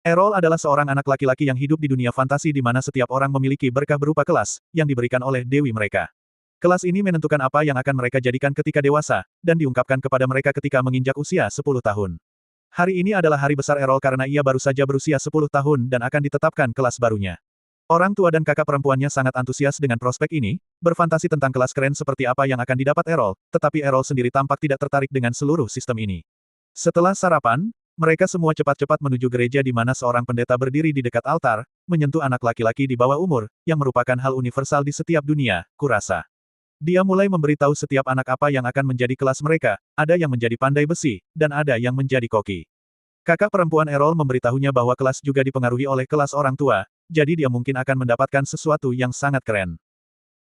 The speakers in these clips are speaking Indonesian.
Errol adalah seorang anak laki-laki yang hidup di dunia fantasi di mana setiap orang memiliki berkah berupa kelas, yang diberikan oleh dewi mereka. Kelas ini menentukan apa yang akan mereka jadikan ketika dewasa, dan diungkapkan kepada mereka ketika menginjak usia 10 tahun. Hari ini adalah hari besar Errol karena ia baru saja berusia 10 tahun dan akan ditetapkan kelas barunya. Orang tua dan kakak perempuannya sangat antusias dengan prospek ini, berfantasi tentang kelas keren seperti apa yang akan didapat Errol, tetapi Errol sendiri tampak tidak tertarik dengan seluruh sistem ini. Setelah sarapan, mereka semua cepat-cepat menuju gereja di mana seorang pendeta berdiri di dekat altar, menyentuh anak laki-laki di bawah umur, yang merupakan hal universal di setiap dunia, kurasa. Dia mulai memberitahu setiap anak apa yang akan menjadi kelas mereka, ada yang menjadi pandai besi, dan ada yang menjadi koki. Kakak perempuan Errol memberitahunya bahwa kelas juga dipengaruhi oleh kelas orang tua, jadi dia mungkin akan mendapatkan sesuatu yang sangat keren.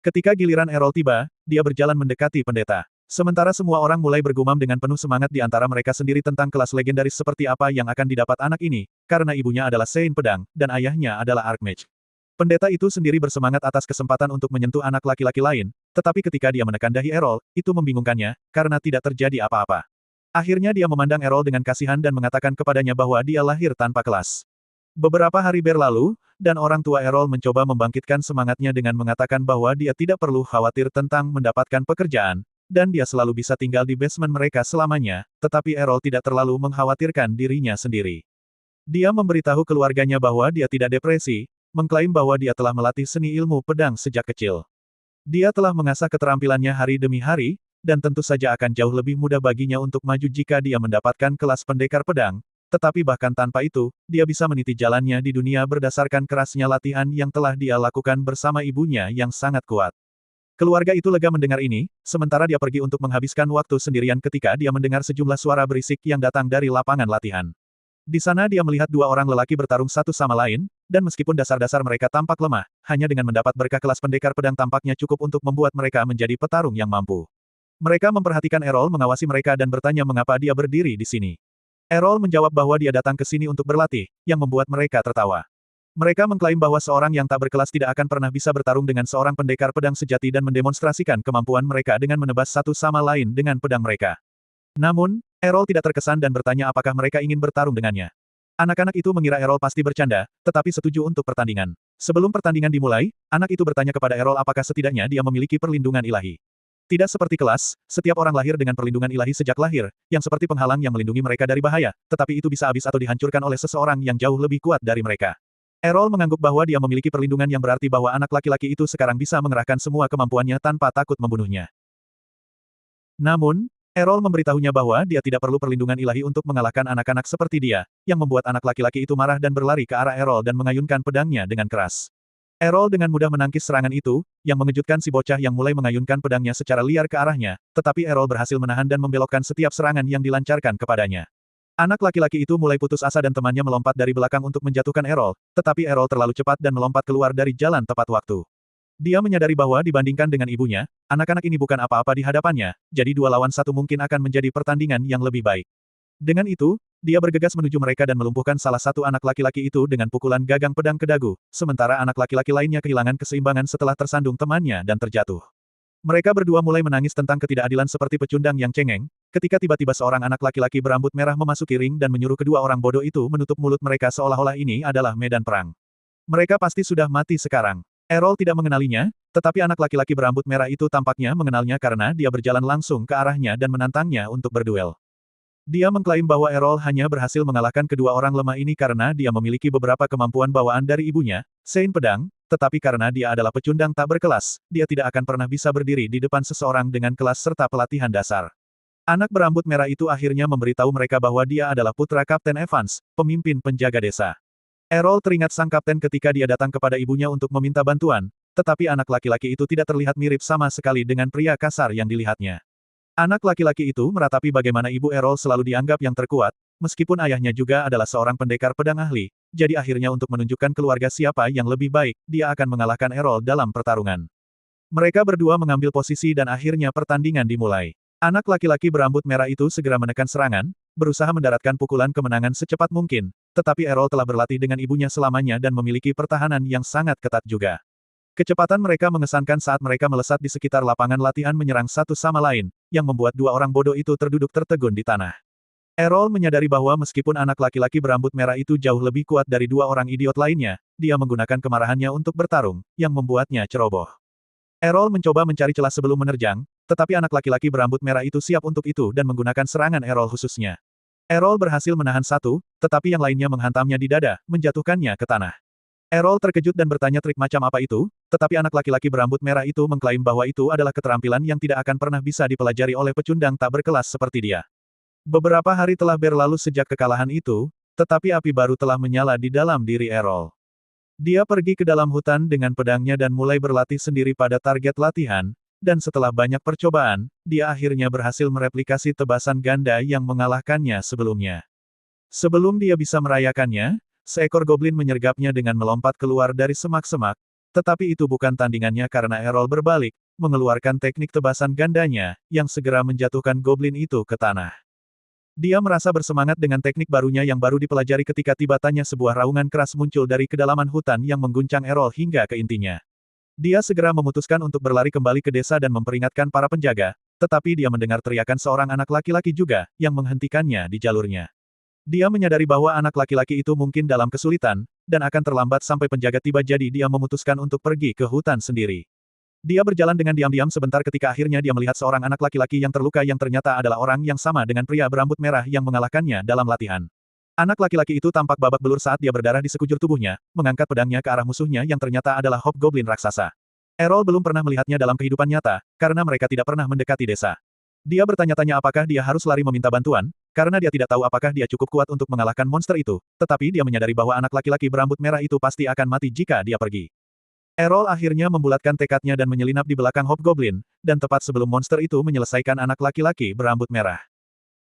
Ketika giliran Errol tiba, dia berjalan mendekati pendeta. Sementara semua orang mulai bergumam dengan penuh semangat di antara mereka sendiri tentang kelas legendaris seperti apa yang akan didapat anak ini, karena ibunya adalah Saint Pedang, dan ayahnya adalah Archmage. Pendeta itu sendiri bersemangat atas kesempatan untuk menyentuh anak laki-laki lain, tetapi ketika dia menekan dahi Errol, itu membingungkannya, karena tidak terjadi apa-apa. Akhirnya dia memandang Errol dengan kasihan dan mengatakan kepadanya bahwa dia lahir tanpa kelas. Beberapa hari berlalu, dan orang tua Errol mencoba membangkitkan semangatnya dengan mengatakan bahwa dia tidak perlu khawatir tentang mendapatkan pekerjaan, dan dia selalu bisa tinggal di basement mereka selamanya, tetapi Errol tidak terlalu mengkhawatirkan dirinya sendiri. Dia memberitahu keluarganya bahwa dia tidak depresi, mengklaim bahwa dia telah melatih seni ilmu pedang sejak kecil. Dia telah mengasah keterampilannya hari demi hari, dan tentu saja akan jauh lebih mudah baginya untuk maju jika dia mendapatkan kelas pendekar pedang, tetapi bahkan tanpa itu, dia bisa meniti jalannya di dunia berdasarkan kerasnya latihan yang telah dia lakukan bersama ibunya yang sangat kuat. Keluarga itu lega mendengar ini, sementara dia pergi untuk menghabiskan waktu sendirian ketika dia mendengar sejumlah suara berisik yang datang dari lapangan latihan. Di sana dia melihat dua orang lelaki bertarung satu sama lain, dan meskipun dasar-dasar mereka tampak lemah, hanya dengan mendapat berkah kelas pendekar pedang tampaknya cukup untuk membuat mereka menjadi petarung yang mampu. Mereka memperhatikan Errol mengawasi mereka dan bertanya mengapa dia berdiri di sini. Errol menjawab bahwa dia datang ke sini untuk berlatih, yang membuat mereka tertawa. Mereka mengklaim bahwa seorang yang tak berkelas tidak akan pernah bisa bertarung dengan seorang pendekar pedang sejati dan mendemonstrasikan kemampuan mereka dengan menebas satu sama lain dengan pedang mereka. Namun, Errol tidak terkesan dan bertanya apakah mereka ingin bertarung dengannya. Anak-anak itu mengira Errol pasti bercanda, tetapi setuju untuk pertandingan. Sebelum pertandingan dimulai, anak itu bertanya kepada Errol apakah setidaknya dia memiliki perlindungan ilahi. Tidak seperti kelas, setiap orang lahir dengan perlindungan ilahi sejak lahir, yang seperti penghalang yang melindungi mereka dari bahaya, tetapi itu bisa habis atau dihancurkan oleh seseorang yang jauh lebih kuat dari mereka. Errol mengangguk bahwa dia memiliki perlindungan yang berarti bahwa anak laki-laki itu sekarang bisa mengerahkan semua kemampuannya tanpa takut membunuhnya. Namun, Errol memberitahunya bahwa dia tidak perlu perlindungan ilahi untuk mengalahkan anak-anak seperti dia, yang membuat anak laki-laki itu marah dan berlari ke arah Errol dan mengayunkan pedangnya dengan keras. Errol dengan mudah menangkis serangan itu, yang mengejutkan si bocah yang mulai mengayunkan pedangnya secara liar ke arahnya, tetapi Errol berhasil menahan dan membelokkan setiap serangan yang dilancarkan kepadanya. Anak laki-laki itu mulai putus asa dan temannya melompat dari belakang untuk menjatuhkan Errol, tetapi Errol terlalu cepat dan melompat keluar dari jalan tepat waktu. Dia menyadari bahwa dibandingkan dengan ibunya, anak-anak ini bukan apa-apa di hadapannya, jadi 2 lawan 1 mungkin akan menjadi pertandingan yang lebih baik. Dengan itu, dia bergegas menuju mereka dan melumpuhkan salah satu anak laki-laki itu dengan pukulan gagang pedang ke dagu, sementara anak laki-laki lainnya kehilangan keseimbangan setelah tersandung temannya dan terjatuh. Mereka berdua mulai menangis tentang ketidakadilan seperti pecundang yang cengeng, ketika tiba-tiba seorang anak laki-laki berambut merah memasuki ring dan menyuruh kedua orang bodoh itu menutup mulut mereka seolah-olah ini adalah medan perang. Mereka pasti sudah mati sekarang. Errol tidak mengenalinya, tetapi anak laki-laki berambut merah itu tampaknya mengenalnya karena dia berjalan langsung ke arahnya dan menantangnya untuk berduel. Dia mengklaim bahwa Errol hanya berhasil mengalahkan kedua orang lemah ini karena dia memiliki beberapa kemampuan bawaan dari ibunya, Saint Pedang, tetapi karena dia adalah pecundang tak berkelas, dia tidak akan pernah bisa berdiri di depan seseorang dengan kelas serta pelatihan dasar. Anak berambut merah itu akhirnya memberitahu mereka bahwa dia adalah putra Kapten Evans, pemimpin penjaga desa. Errol teringat sang kapten ketika dia datang kepada ibunya untuk meminta bantuan, tetapi anak laki-laki itu tidak terlihat mirip sama sekali dengan pria kasar yang dilihatnya. Anak laki-laki itu meratapi bagaimana ibu Errol selalu dianggap yang terkuat, meskipun ayahnya juga adalah seorang pendekar pedang ahli, jadi akhirnya untuk menunjukkan keluarga siapa yang lebih baik, dia akan mengalahkan Errol dalam pertarungan. Mereka berdua mengambil posisi dan akhirnya pertandingan dimulai. Anak laki-laki berambut merah itu segera menekan serangan, berusaha mendaratkan pukulan kemenangan secepat mungkin, tetapi Errol telah berlatih dengan ibunya selamanya dan memiliki pertahanan yang sangat ketat juga. Kecepatan mereka mengesankan saat mereka melesat di sekitar lapangan latihan menyerang satu sama lain, yang membuat dua orang bodoh itu terduduk tertegun di tanah. Errol menyadari bahwa meskipun anak laki-laki berambut merah itu jauh lebih kuat dari dua orang idiot lainnya, dia menggunakan kemarahannya untuk bertarung, yang membuatnya ceroboh. Errol mencoba mencari celah sebelum menerjang, tetapi anak laki-laki berambut merah itu siap untuk itu dan menggunakan serangan Errol khususnya. Errol berhasil menahan satu, tetapi yang lainnya menghantamnya di dada, menjatuhkannya ke tanah. Errol terkejut dan bertanya trik macam apa itu, tetapi anak laki-laki berambut merah itu mengklaim bahwa itu adalah keterampilan yang tidak akan pernah bisa dipelajari oleh pecundang tak berkelas seperti dia. Beberapa hari telah berlalu sejak kekalahan itu, tetapi api baru telah menyala di dalam diri Errol. Dia pergi ke dalam hutan dengan pedangnya dan mulai berlatih sendiri pada target latihan, dan setelah banyak percobaan, dia akhirnya berhasil mereplikasi tebasan ganda yang mengalahkannya sebelumnya. Sebelum dia bisa merayakannya, seekor goblin menyergapnya dengan melompat keluar dari semak-semak, tetapi itu bukan tandingannya karena Errol berbalik, mengeluarkan teknik tebasan gandanya, yang segera menjatuhkan goblin itu ke tanah. Dia merasa bersemangat dengan teknik barunya yang baru dipelajari ketika tiba-tiba sebuah raungan keras muncul dari kedalaman hutan yang mengguncang Errol hingga ke intinya. Dia segera memutuskan untuk berlari kembali ke desa dan memperingatkan para penjaga, tetapi dia mendengar teriakan seorang anak laki-laki juga, yang menghentikannya di jalurnya. Dia menyadari bahwa anak laki-laki itu mungkin dalam kesulitan, dan akan terlambat sampai penjaga tiba jadi dia memutuskan untuk pergi ke hutan sendiri. Dia berjalan dengan diam-diam sebentar ketika akhirnya dia melihat seorang anak laki-laki yang terluka yang ternyata adalah orang yang sama dengan pria berambut merah yang mengalahkannya dalam latihan. Anak laki-laki itu tampak babak belur saat dia berdarah di sekujur tubuhnya, mengangkat pedangnya ke arah musuhnya yang ternyata adalah hobgoblin raksasa. Errol belum pernah melihatnya dalam kehidupan nyata, karena mereka tidak pernah mendekati desa. Dia bertanya-tanya apakah dia harus lari meminta bantuan, karena dia tidak tahu apakah dia cukup kuat untuk mengalahkan monster itu, tetapi dia menyadari bahwa anak laki-laki berambut merah itu pasti akan mati jika dia pergi. Errol akhirnya membulatkan tekadnya dan menyelinap di belakang hobgoblin, dan tepat sebelum monster itu menyelesaikan anak laki-laki berambut merah.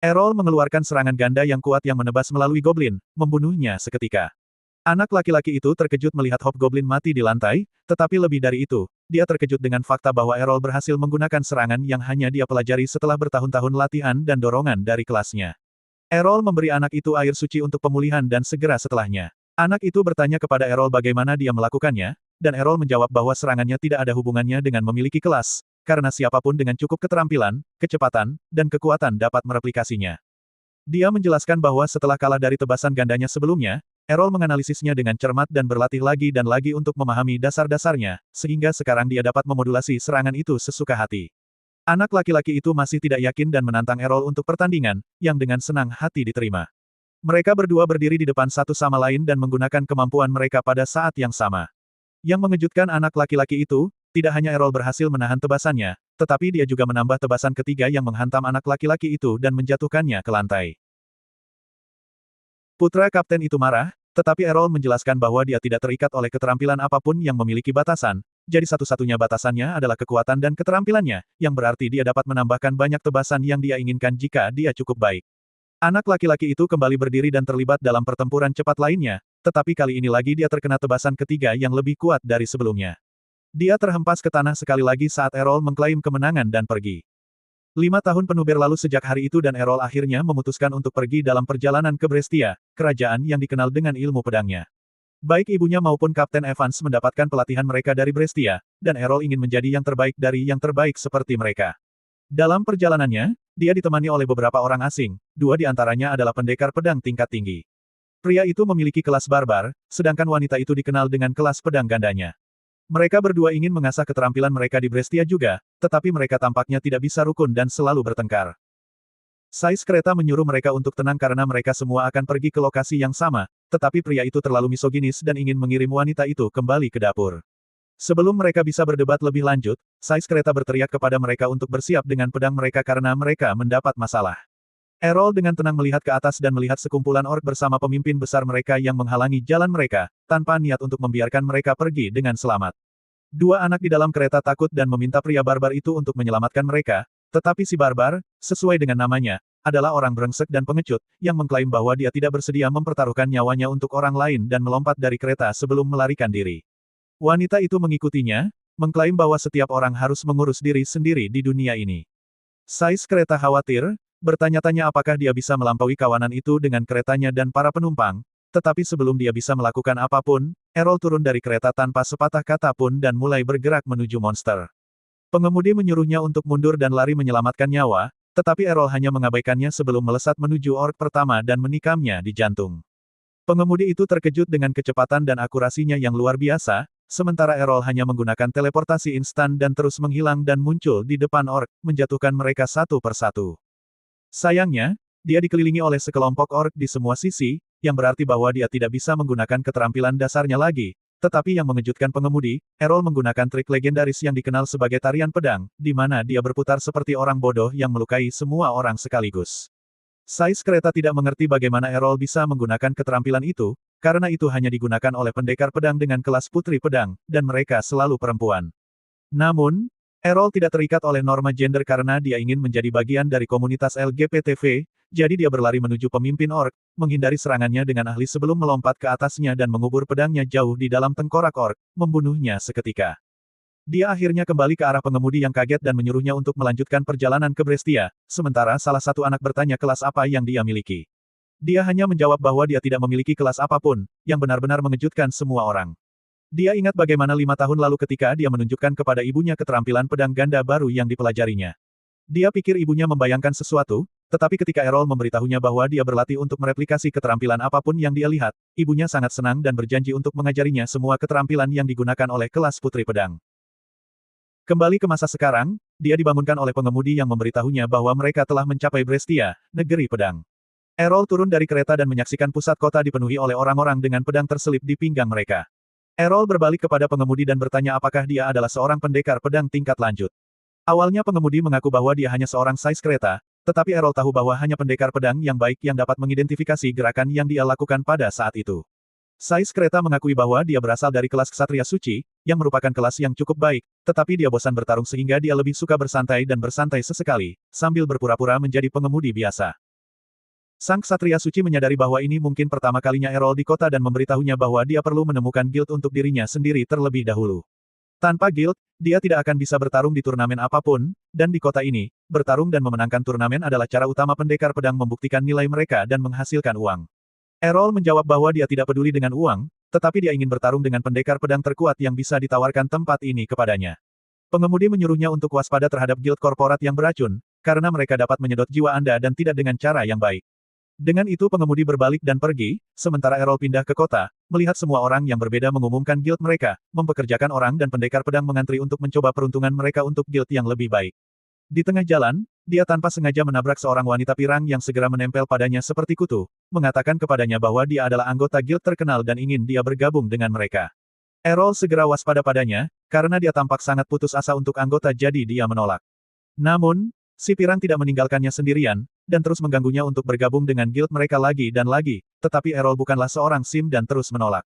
Errol mengeluarkan serangan ganda yang kuat yang menebas melalui goblin, membunuhnya seketika. Anak laki-laki itu terkejut melihat hobgoblin mati di lantai, tetapi lebih dari itu, dia terkejut dengan fakta bahwa Errol berhasil menggunakan serangan yang hanya dia pelajari setelah bertahun-tahun latihan dan dorongan dari kelasnya. Errol memberi anak itu air suci untuk pemulihan dan segera setelahnya. Anak itu bertanya kepada Errol bagaimana dia melakukannya, dan Errol menjawab bahwa serangannya tidak ada hubungannya dengan memiliki kelas, karena siapapun dengan cukup keterampilan, kecepatan, dan kekuatan dapat mereplikasinya. Dia menjelaskan bahwa setelah kalah dari tebasan gandanya sebelumnya, Errol menganalisisnya dengan cermat dan berlatih lagi dan lagi untuk memahami dasar-dasarnya, sehingga sekarang dia dapat memodulasi serangan itu sesuka hati. Anak laki-laki itu masih tidak yakin dan menantang Errol untuk pertandingan, yang dengan senang hati diterima. Mereka berdua berdiri di depan satu sama lain dan menggunakan kemampuan mereka pada saat yang sama. Yang mengejutkan anak laki-laki itu, tidak hanya Errol berhasil menahan tebasannya, tetapi dia juga menambah tebasan ketiga yang menghantam anak laki-laki itu dan menjatuhkannya ke lantai. Putra kapten itu marah, tetapi Errol menjelaskan bahwa dia tidak terikat oleh keterampilan apapun yang memiliki batasan, jadi satu-satunya batasannya adalah kekuatan dan keterampilannya, yang berarti dia dapat menambahkan banyak tebasan yang dia inginkan jika dia cukup baik. Anak laki-laki itu kembali berdiri dan terlibat dalam pertempuran cepat lainnya, tetapi kali ini lagi dia terkena tebasan ketiga yang lebih kuat dari sebelumnya. Dia terhempas ke tanah sekali lagi saat Errol mengklaim kemenangan dan pergi. 5 tahun penuh berlalu sejak hari itu dan Errol akhirnya memutuskan untuk pergi dalam perjalanan ke Brestia, kerajaan yang dikenal dengan ilmu pedangnya. Baik ibunya maupun Kapten Evans mendapatkan pelatihan mereka dari Brestia, dan Errol ingin menjadi yang terbaik dari yang terbaik seperti mereka. Dalam perjalanannya, dia ditemani oleh beberapa orang asing, 2 di antaranya adalah pendekar pedang tingkat tinggi. Pria itu memiliki kelas barbar, sedangkan wanita itu dikenal dengan kelas pedang gandanya. Mereka berdua ingin mengasah keterampilan mereka di Brestia juga, tetapi mereka tampaknya tidak bisa rukun dan selalu bertengkar. Sais kereta menyuruh mereka untuk tenang karena mereka semua akan pergi ke lokasi yang sama, tetapi pria itu terlalu misoginis dan ingin mengirim wanita itu kembali ke dapur. Sebelum mereka bisa berdebat lebih lanjut, Sais kereta berteriak kepada mereka untuk bersiap dengan pedang mereka karena mereka mendapat masalah. Errol dengan tenang melihat ke atas dan melihat sekumpulan orc bersama pemimpin besar mereka yang menghalangi jalan mereka, tanpa niat untuk membiarkan mereka pergi dengan selamat. 2 anak di dalam kereta takut dan meminta pria barbar itu untuk menyelamatkan mereka, tetapi si barbar, sesuai dengan namanya, adalah orang brengsek dan pengecut, yang mengklaim bahwa dia tidak bersedia mempertaruhkan nyawanya untuk orang lain dan melompat dari kereta sebelum melarikan diri. Wanita itu mengikutinya, mengklaim bahwa setiap orang harus mengurus diri sendiri di dunia ini. Sais kereta khawatir, bertanya-tanya apakah dia bisa melampaui kawanan itu dengan keretanya dan para penumpang, tetapi sebelum dia bisa melakukan apapun, Errol turun dari kereta tanpa sepatah kata pun dan mulai bergerak menuju monster. Pengemudi menyuruhnya untuk mundur dan lari menyelamatkan nyawa, Tetapi Errol hanya mengabaikannya sebelum melesat menuju orc pertama dan menikamnya di jantung. Pengemudi itu terkejut dengan kecepatan dan akurasinya yang luar biasa, sementara Errol hanya menggunakan teleportasi instan dan terus menghilang dan muncul di depan orc, menjatuhkan mereka satu persatu. Sayangnya, dia dikelilingi oleh sekelompok orc di semua sisi, yang berarti bahwa dia tidak bisa menggunakan keterampilan dasarnya lagi. Tetapi yang mengejutkan pengemudi, Errol menggunakan trik legendaris yang dikenal sebagai tarian pedang, di mana dia berputar seperti orang bodoh yang melukai semua orang sekaligus. Sais kereta tidak mengerti bagaimana Errol bisa menggunakan keterampilan itu, karena itu hanya digunakan oleh pendekar pedang dengan kelas putri pedang, dan mereka selalu perempuan. Namun, Errol tidak terikat oleh norma gender karena dia ingin menjadi bagian dari komunitas LGBTV, jadi dia berlari menuju pemimpin orc, menghindari serangannya dengan ahli sebelum melompat ke atasnya dan mengubur pedangnya jauh di dalam tengkorak orc, membunuhnya seketika. Dia akhirnya kembali ke arah pengemudi yang kaget dan menyuruhnya untuk melanjutkan perjalanan ke Brestia, sementara salah satu anak bertanya kelas apa yang dia miliki. Dia hanya menjawab bahwa dia tidak memiliki kelas apapun, yang benar-benar mengejutkan semua orang. Dia ingat bagaimana 5 tahun lalu ketika dia menunjukkan kepada ibunya keterampilan pedang ganda baru yang dipelajarinya. Dia pikir ibunya membayangkan sesuatu, tetapi ketika Errol memberitahunya bahwa dia berlatih untuk mereplikasi keterampilan apapun yang dia lihat, ibunya sangat senang dan berjanji untuk mengajarinya semua keterampilan yang digunakan oleh kelas putri pedang. Kembali ke masa sekarang, dia dibangunkan oleh pengemudi yang memberitahunya bahwa mereka telah mencapai Brestia, negeri pedang. Errol turun dari kereta dan menyaksikan pusat kota dipenuhi oleh orang-orang dengan pedang terselip di pinggang mereka. Errol berbalik kepada pengemudi dan bertanya apakah dia adalah seorang pendekar pedang tingkat lanjut. Awalnya pengemudi mengaku bahwa dia hanya seorang sais kereta, tetapi Errol tahu bahwa hanya pendekar pedang yang baik yang dapat mengidentifikasi gerakan yang dia lakukan pada saat itu. Sais kereta mengakui bahwa dia berasal dari kelas Ksatria Suci, yang merupakan kelas yang cukup baik, tetapi dia bosan bertarung sehingga dia lebih suka bersantai dan bersantai sesekali, sambil berpura-pura menjadi pengemudi biasa. Sang Ksatria Suci menyadari bahwa ini mungkin pertama kalinya Errol di kota dan memberitahunya bahwa dia perlu menemukan guild untuk dirinya sendiri terlebih dahulu. Tanpa guild, dia tidak akan bisa bertarung di turnamen apapun, dan di kota ini, bertarung dan memenangkan turnamen adalah cara utama pendekar pedang membuktikan nilai mereka dan menghasilkan uang. Errol menjawab bahwa dia tidak peduli dengan uang, tetapi dia ingin bertarung dengan pendekar pedang terkuat yang bisa ditawarkan tempat ini kepadanya. Pengemudi menyuruhnya untuk waspada terhadap guild korporat yang beracun, karena mereka dapat menyedot jiwa Anda dan tidak dengan cara yang baik. Dengan itu pengemudi berbalik dan pergi, sementara Errol pindah ke kota, melihat semua orang yang berbeda mengumumkan guild mereka, mempekerjakan orang dan pendekar pedang mengantri untuk mencoba peruntungan mereka untuk guild yang lebih baik. Di tengah jalan, dia tanpa sengaja menabrak seorang wanita pirang yang segera menempel padanya seperti kutu, mengatakan kepadanya bahwa dia adalah anggota guild terkenal dan ingin dia bergabung dengan mereka. Errol segera waspada padanya, karena dia tampak sangat putus asa untuk anggota jadi dia menolak. Namun, si pirang tidak meninggalkannya sendirian, dan terus mengganggunya untuk bergabung dengan guild mereka lagi dan lagi, tetapi Errol bukanlah seorang sim dan terus menolak.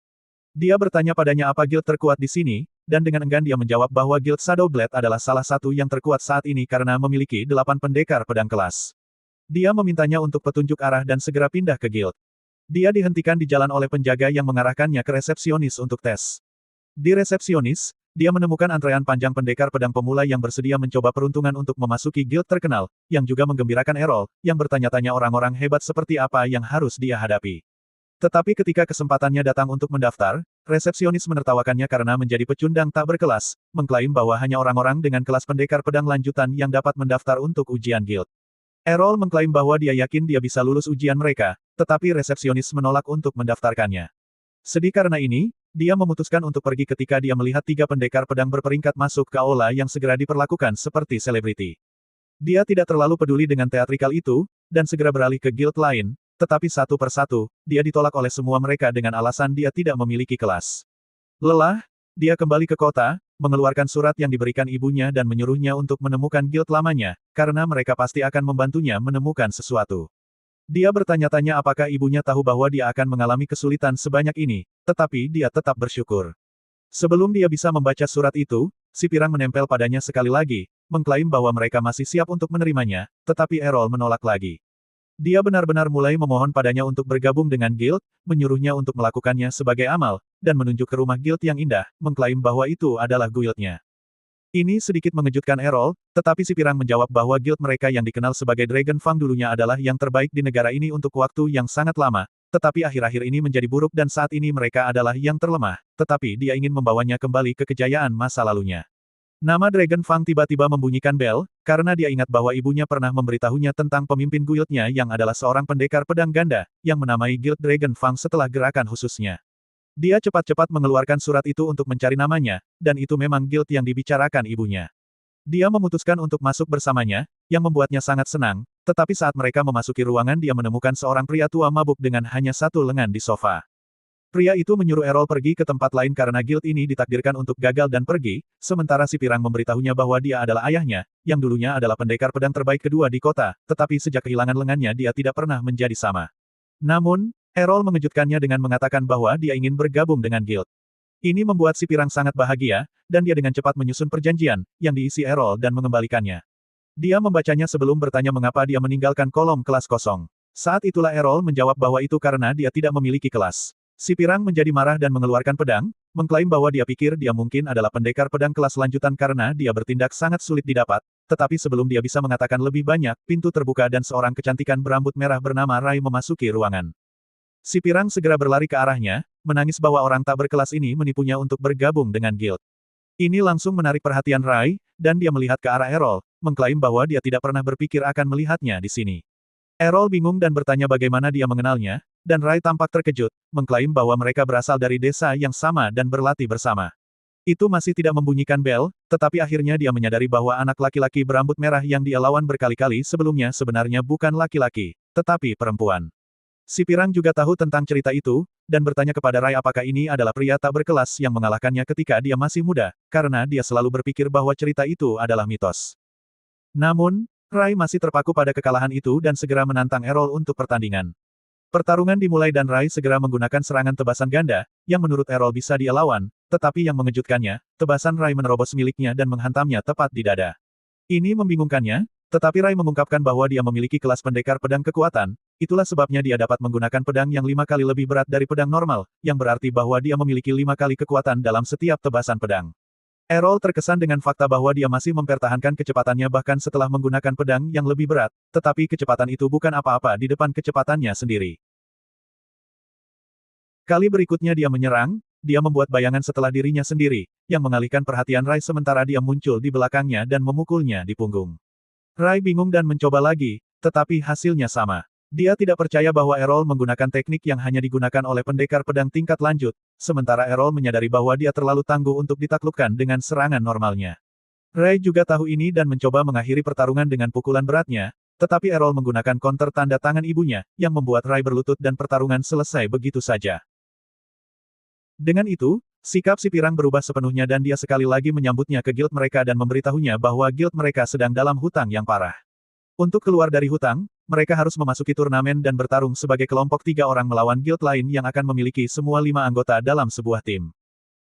Dia bertanya padanya apa guild terkuat di sini, dan dengan enggan dia menjawab bahwa guild Shadowblade adalah salah satu yang terkuat saat ini karena memiliki 8 pendekar pedang kelas. Dia memintanya untuk petunjuk arah dan segera pindah ke guild. Dia dihentikan di jalan oleh penjaga yang mengarahkannya ke resepsionis untuk tes. Di resepsionis, dia menemukan antrean panjang pendekar pedang pemula yang bersedia mencoba peruntungan untuk memasuki guild terkenal, yang juga menggembirakan Errol, yang bertanya-tanya orang-orang hebat seperti apa yang harus dia hadapi. Tetapi ketika kesempatannya datang untuk mendaftar, resepsionis menertawakannya karena menjadi pecundang tak berkelas, mengklaim bahwa hanya orang-orang dengan kelas pendekar pedang lanjutan yang dapat mendaftar untuk ujian guild. Errol mengklaim bahwa dia yakin dia bisa lulus ujian mereka, tetapi resepsionis menolak untuk mendaftarkannya. Sedih karena ini, dia memutuskan untuk pergi ketika dia melihat 3 pendekar pedang berperingkat masuk ke aula yang segera diperlakukan seperti selebriti. Dia tidak terlalu peduli dengan teatrikal itu, dan segera beralih ke guild lain, tetapi satu persatu, dia ditolak oleh semua mereka dengan alasan dia tidak memiliki kelas. Lelah, dia kembali ke kota, mengeluarkan surat yang diberikan ibunya dan menyuruhnya untuk menemukan guild lamanya, karena mereka pasti akan membantunya menemukan sesuatu. Dia bertanya-tanya apakah ibunya tahu bahwa dia akan mengalami kesulitan sebanyak ini, tetapi dia tetap bersyukur. Sebelum dia bisa membaca surat itu, si pirang menempel padanya sekali lagi, mengklaim bahwa mereka masih siap untuk menerimanya, tetapi Errol menolak lagi. Dia benar-benar mulai memohon padanya untuk bergabung dengan guild, menyuruhnya untuk melakukannya sebagai amal, dan menunjuk ke rumah guild yang indah, mengklaim bahwa itu adalah guildnya. Ini sedikit mengejutkan Errol, tetapi si pirang menjawab bahwa guild mereka yang dikenal sebagai Dragon Fang dulunya adalah yang terbaik di negara ini untuk waktu yang sangat lama, tetapi akhir-akhir ini menjadi buruk dan saat ini mereka adalah yang terlemah, tetapi dia ingin membawanya kembali ke kejayaan masa lalunya. Nama Dragon Fang tiba-tiba membunyikan bel, karena dia ingat bahwa ibunya pernah memberitahunya tentang pemimpin guildnya yang adalah seorang pendekar pedang ganda, yang menamai Guild Dragon Fang setelah gerakan khususnya. Dia cepat-cepat mengeluarkan surat itu untuk mencari namanya, dan itu memang guild yang dibicarakan ibunya. Dia memutuskan untuk masuk bersamanya, yang membuatnya sangat senang, tetapi saat mereka memasuki ruangan dia menemukan seorang pria tua mabuk dengan hanya satu lengan di sofa. Pria itu menyuruh Errol pergi ke tempat lain karena guild ini ditakdirkan untuk gagal dan pergi, sementara si pirang memberitahunya bahwa dia adalah ayahnya, yang dulunya adalah pendekar pedang terbaik kedua di kota, tetapi sejak kehilangan lengannya dia tidak pernah menjadi sama. Namun, Errol mengejutkannya dengan mengatakan bahwa dia ingin bergabung dengan guild. Ini membuat si pirang sangat bahagia, dan dia dengan cepat menyusun perjanjian, yang diisi Errol dan mengembalikannya. Dia membacanya sebelum bertanya mengapa dia meninggalkan kolom kelas kosong. Saat itulah Errol menjawab bahwa itu karena dia tidak memiliki kelas. Si pirang menjadi marah dan mengeluarkan pedang, mengklaim bahwa dia pikir dia mungkin adalah pendekar pedang kelas lanjutan karena dia bertindak sangat sulit didapat, tetapi sebelum dia bisa mengatakan lebih banyak, pintu terbuka dan seorang kecantikan berambut merah bernama Rai memasuki ruangan. Si pirang segera berlari ke arahnya, menangis bahwa orang tak berkelas ini menipunya untuk bergabung dengan guild. Ini langsung menarik perhatian Rai, dan dia melihat ke arah Errol, mengklaim bahwa dia tidak pernah berpikir akan melihatnya di sini. Errol bingung dan bertanya bagaimana dia mengenalnya, dan Rai tampak terkejut, mengklaim bahwa mereka berasal dari desa yang sama dan berlatih bersama. Itu masih tidak membunyikan bel, tetapi akhirnya dia menyadari bahwa anak laki-laki berambut merah yang dia lawan berkali-kali sebelumnya sebenarnya bukan laki-laki, tetapi perempuan. Si pirang juga tahu tentang cerita itu, dan bertanya kepada Rai apakah ini adalah pria tak berkelas yang mengalahkannya ketika dia masih muda, karena dia selalu berpikir bahwa cerita itu adalah mitos. Namun, Rai masih terpaku pada kekalahan itu dan segera menantang Errol untuk pertandingan. Pertarungan dimulai dan Rai segera menggunakan serangan tebasan ganda, yang menurut Errol bisa dia lawan, tetapi yang mengejutkannya, tebasan Rai menerobos miliknya dan menghantamnya tepat di dada. Ini membingungkannya, tetapi Rai mengungkapkan bahwa dia memiliki kelas pendekar pedang kekuatan, itulah sebabnya dia dapat menggunakan pedang yang 5 kali lebih berat dari pedang normal, yang berarti bahwa dia memiliki 5 kali kekuatan dalam setiap tebasan pedang. Errol terkesan dengan fakta bahwa dia masih mempertahankan kecepatannya bahkan setelah menggunakan pedang yang lebih berat, tetapi kecepatan itu bukan apa-apa di depan kecepatannya sendiri. Kali berikutnya dia menyerang, dia membuat bayangan setelah dirinya sendiri, yang mengalihkan perhatian Rai sementara dia muncul di belakangnya dan memukulnya di punggung. Rai bingung dan mencoba lagi, tetapi hasilnya sama. Dia tidak percaya bahwa Errol menggunakan teknik yang hanya digunakan oleh pendekar pedang tingkat lanjut, sementara Errol menyadari bahwa dia terlalu tangguh untuk ditaklukkan dengan serangan normalnya. Rai juga tahu ini dan mencoba mengakhiri pertarungan dengan pukulan beratnya, tetapi Errol menggunakan counter tanda tangan ibunya, yang membuat Rai berlutut dan pertarungan selesai begitu saja. Dengan itu, sikap si pirang berubah sepenuhnya dan dia sekali lagi menyambutnya ke guild mereka dan memberitahunya bahwa guild mereka sedang dalam hutang yang parah. Untuk keluar dari hutang, mereka harus memasuki turnamen dan bertarung sebagai kelompok 3 orang melawan guild lain yang akan memiliki semua 5 anggota dalam sebuah tim.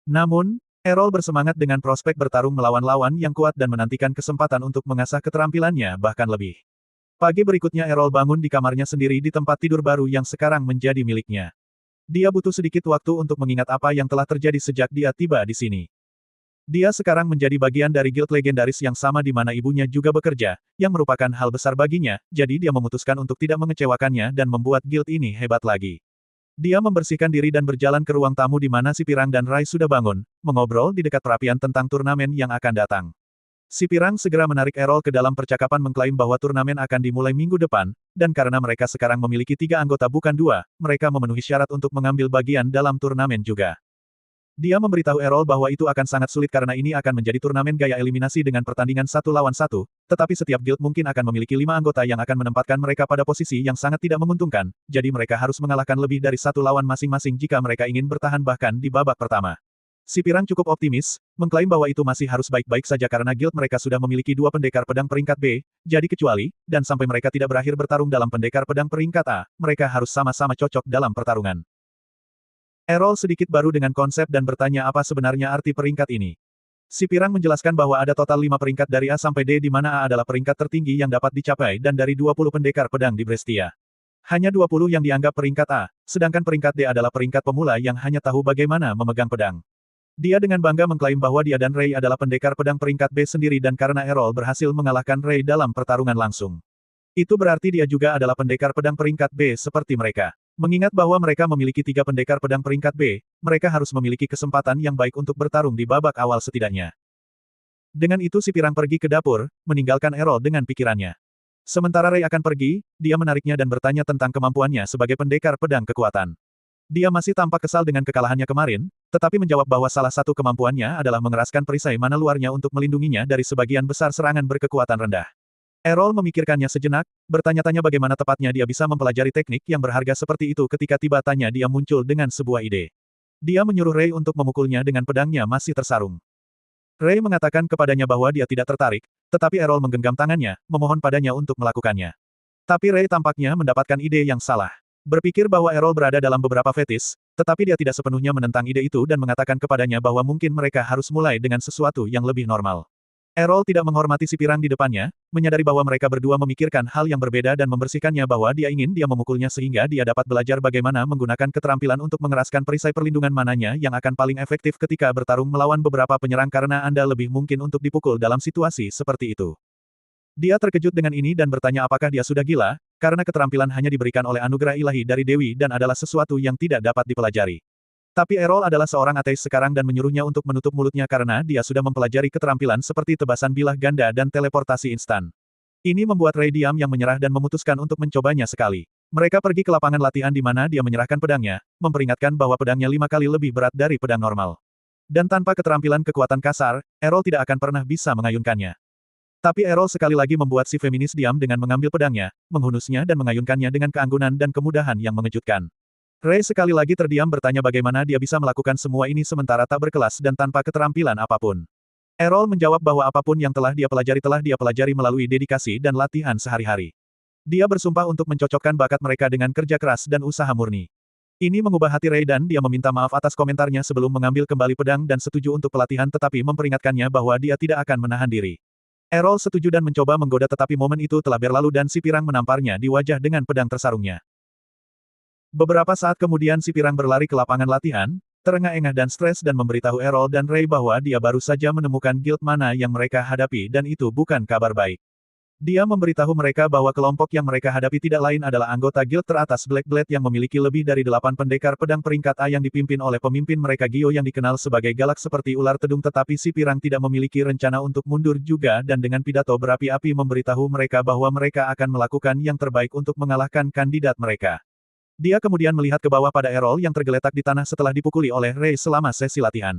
Namun, Errol bersemangat dengan prospek bertarung melawan lawan yang kuat dan menantikan kesempatan untuk mengasah keterampilannya bahkan lebih. Pagi berikutnya Errol bangun di kamarnya sendiri di tempat tidur baru yang sekarang menjadi miliknya. Dia butuh sedikit waktu untuk mengingat apa yang telah terjadi sejak dia tiba di sini. Dia sekarang menjadi bagian dari guild legendaris yang sama di mana ibunya juga bekerja, yang merupakan hal besar baginya, jadi dia memutuskan untuk tidak mengecewakannya dan membuat guild ini hebat lagi. Dia membersihkan diri dan berjalan ke ruang tamu di mana si pirang dan Rai sudah bangun, mengobrol di dekat perapian tentang turnamen yang akan datang. Si pirang segera menarik Errol ke dalam percakapan mengklaim bahwa turnamen akan dimulai minggu depan, dan karena mereka sekarang memiliki 3 anggota bukan 2, mereka memenuhi syarat untuk mengambil bagian dalam turnamen juga. Dia memberitahu Errol bahwa itu akan sangat sulit karena ini akan menjadi turnamen gaya eliminasi dengan pertandingan 1 lawan 1, tetapi setiap guild mungkin akan memiliki 5 anggota yang akan menempatkan mereka pada posisi yang sangat tidak menguntungkan, jadi mereka harus mengalahkan lebih dari 1 lawan masing-masing jika mereka ingin bertahan bahkan di babak pertama. Si pirang cukup optimis, mengklaim bahwa itu masih harus baik-baik saja karena guild mereka sudah memiliki 2 pendekar pedang peringkat B, jadi kecuali, dan sampai mereka tidak berakhir bertarung dalam pendekar pedang peringkat A, mereka harus sama-sama cocok dalam pertarungan. Errol sedikit baru dengan konsep dan bertanya apa sebenarnya arti peringkat ini. Si pirang menjelaskan bahwa ada total 5 peringkat dari A sampai D di mana A adalah peringkat tertinggi yang dapat dicapai dan dari 20 pendekar pedang di Brestia. Hanya 20 yang dianggap peringkat A, sedangkan peringkat D adalah peringkat pemula yang hanya tahu bagaimana memegang pedang. Dia dengan bangga mengklaim bahwa dia dan Ray adalah pendekar pedang peringkat B sendiri dan karena Errol berhasil mengalahkan Ray dalam pertarungan langsung. Itu berarti dia juga adalah pendekar pedang peringkat B seperti mereka. Mengingat bahwa mereka memiliki 3 pendekar pedang peringkat B, mereka harus memiliki kesempatan yang baik untuk bertarung di babak awal setidaknya. Dengan itu si pirang pergi ke dapur, meninggalkan Errol dengan pikirannya. Sementara Ray akan pergi, dia menariknya dan bertanya tentang kemampuannya sebagai pendekar pedang kekuatan. Dia masih tampak kesal dengan kekalahannya kemarin, tetapi menjawab bahwa salah satu kemampuannya adalah mengeraskan perisai mana luarnya untuk melindunginya dari sebagian besar serangan berkekuatan rendah. Errol memikirkannya sejenak, bertanya-tanya bagaimana tepatnya dia bisa mempelajari teknik yang berharga seperti itu ketika tiba-tiba dia muncul dengan sebuah ide. Dia menyuruh Ray untuk memukulnya dengan pedangnya masih tersarung. Ray mengatakan kepadanya bahwa dia tidak tertarik, tetapi Errol menggenggam tangannya, memohon padanya untuk melakukannya. Tapi Ray tampaknya mendapatkan ide yang salah. Berpikir bahwa Errol berada dalam beberapa fetis, tetapi dia tidak sepenuhnya menentang ide itu dan mengatakan kepadanya bahwa mungkin mereka harus mulai dengan sesuatu yang lebih normal. Errol tidak menghormati si pirang di depannya, menyadari bahwa mereka berdua memikirkan hal yang berbeda dan membersihkannya bahwa dia ingin dia memukulnya sehingga dia dapat belajar bagaimana menggunakan keterampilan untuk mengeraskan perisai perlindungan mananya yang akan paling efektif ketika bertarung melawan beberapa penyerang karena Anda lebih mungkin untuk dipukul dalam situasi seperti itu. Dia terkejut dengan ini dan bertanya apakah dia sudah gila, karena keterampilan hanya diberikan oleh anugerah ilahi dari Dewi dan adalah sesuatu yang tidak dapat dipelajari. Tapi Errol adalah seorang ateis sekarang dan menyuruhnya untuk menutup mulutnya karena dia sudah mempelajari keterampilan seperti tebasan bilah ganda dan teleportasi instan. Ini membuat Ray diam yang menyerah dan memutuskan untuk mencobanya sekali. Mereka pergi ke lapangan latihan di mana dia menyerahkan pedangnya, memperingatkan bahwa pedangnya 5 kali lebih berat dari pedang normal. Dan tanpa keterampilan kekuatan kasar, Errol tidak akan pernah bisa mengayunkannya. Tapi Errol sekali lagi membuat si feminis diam dengan mengambil pedangnya, menghunusnya dan mengayunkannya dengan keanggunan dan kemudahan yang mengejutkan. Ray sekali lagi terdiam bertanya bagaimana dia bisa melakukan semua ini sementara tak berkelas dan tanpa keterampilan apapun. Errol menjawab bahwa apapun yang telah dia pelajari melalui dedikasi dan latihan sehari-hari. Dia bersumpah untuk mencocokkan bakat mereka dengan kerja keras dan usaha murni. Ini mengubah hati Ray dan dia meminta maaf atas komentarnya sebelum mengambil kembali pedang dan setuju untuk pelatihan tetapi memperingatkannya bahwa dia tidak akan menahan diri. Errol setuju dan mencoba menggoda tetapi momen itu telah berlalu dan si pirang menamparnya di wajah dengan pedang tersarungnya. Beberapa saat kemudian si pirang berlari ke lapangan latihan, terengah-engah dan stres dan memberitahu Errol dan Ray bahwa dia baru saja menemukan guild mana yang mereka hadapi dan itu bukan kabar baik. Dia memberitahu mereka bahwa kelompok yang mereka hadapi tidak lain adalah anggota guild teratas Blackblade yang memiliki lebih dari 8 pendekar pedang peringkat A yang dipimpin oleh pemimpin mereka Gio yang dikenal sebagai galak seperti ular tedung tetapi si pirang tidak memiliki rencana untuk mundur juga dan dengan pidato berapi-api memberitahu mereka bahwa mereka akan melakukan yang terbaik untuk mengalahkan kandidat mereka. Dia kemudian melihat ke bawah pada Errol yang tergeletak di tanah setelah dipukuli oleh Ray selama sesi latihan.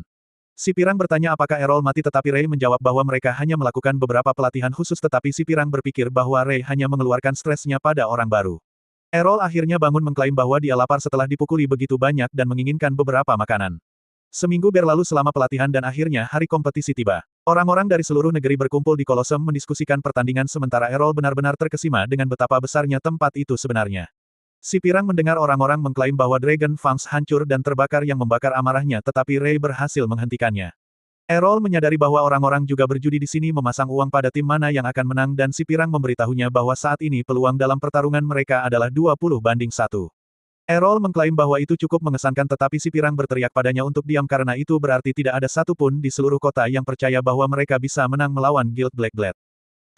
Si pirang bertanya apakah Errol mati tetapi Ray menjawab bahwa mereka hanya melakukan beberapa pelatihan khusus tetapi si pirang berpikir bahwa Ray hanya mengeluarkan stresnya pada orang baru. Errol akhirnya bangun mengklaim bahwa dia lapar setelah dipukuli begitu banyak dan menginginkan beberapa makanan. Seminggu berlalu selama pelatihan dan akhirnya hari kompetisi tiba. Orang-orang dari seluruh negeri berkumpul di Kolosem mendiskusikan pertandingan sementara Errol benar-benar terkesima dengan betapa besarnya tempat itu sebenarnya. Si pirang mendengar orang-orang mengklaim bahwa Dragon Fangs hancur dan terbakar yang membakar amarahnya tetapi Ray berhasil menghentikannya. Errol menyadari bahwa orang-orang juga berjudi di sini memasang uang pada tim mana yang akan menang dan si pirang memberitahunya bahwa saat ini peluang dalam pertarungan mereka adalah 20-1. Errol mengklaim bahwa itu cukup mengesankan tetapi si pirang berteriak padanya untuk diam karena itu berarti tidak ada satupun di seluruh kota yang percaya bahwa mereka bisa menang melawan Guild Blackblade.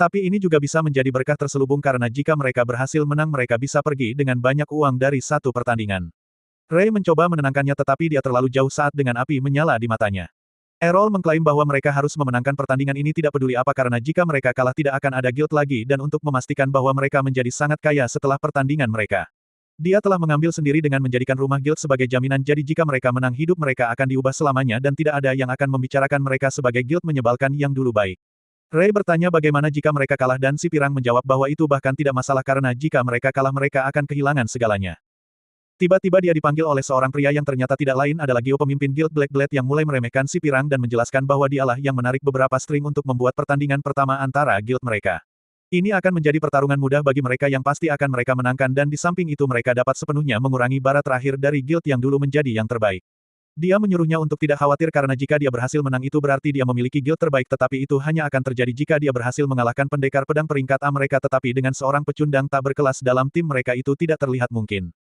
Tapi ini juga bisa menjadi berkah terselubung karena jika mereka berhasil menang mereka bisa pergi dengan banyak uang dari satu pertandingan. Ray mencoba menenangkannya tetapi dia terlalu jauh saat dengan api menyala di matanya. Errol mengklaim bahwa mereka harus memenangkan pertandingan ini tidak peduli apa karena jika mereka kalah tidak akan ada guild lagi dan untuk memastikan bahwa mereka menjadi sangat kaya setelah pertandingan mereka. Dia telah mengambil sendiri dengan menjadikan rumah guild sebagai jaminan jadi jika mereka menang hidup mereka akan diubah selamanya dan tidak ada yang akan membicarakan mereka sebagai guild menyebalkan yang dulu baik. Ray bertanya bagaimana jika mereka kalah dan si pirang menjawab bahwa itu bahkan tidak masalah karena jika mereka kalah mereka akan kehilangan segalanya. Tiba-tiba dia dipanggil oleh seorang pria yang ternyata tidak lain adalah Gio pemimpin Guild Blackblade yang mulai meremehkan si pirang dan menjelaskan bahwa dialah yang menarik beberapa string untuk membuat pertandingan pertama antara guild mereka. Ini akan menjadi pertarungan mudah bagi mereka yang pasti akan mereka menangkan dan di samping itu mereka dapat sepenuhnya mengurangi bara terakhir dari guild yang dulu menjadi yang terbaik. Dia menyuruhnya untuk tidak khawatir karena jika dia berhasil menang itu berarti dia memiliki guild terbaik tetapi itu hanya akan terjadi jika dia berhasil mengalahkan pendekar pedang peringkat A mereka tetapi dengan seorang pecundang tak berkelas dalam tim mereka itu tidak terlihat mungkin.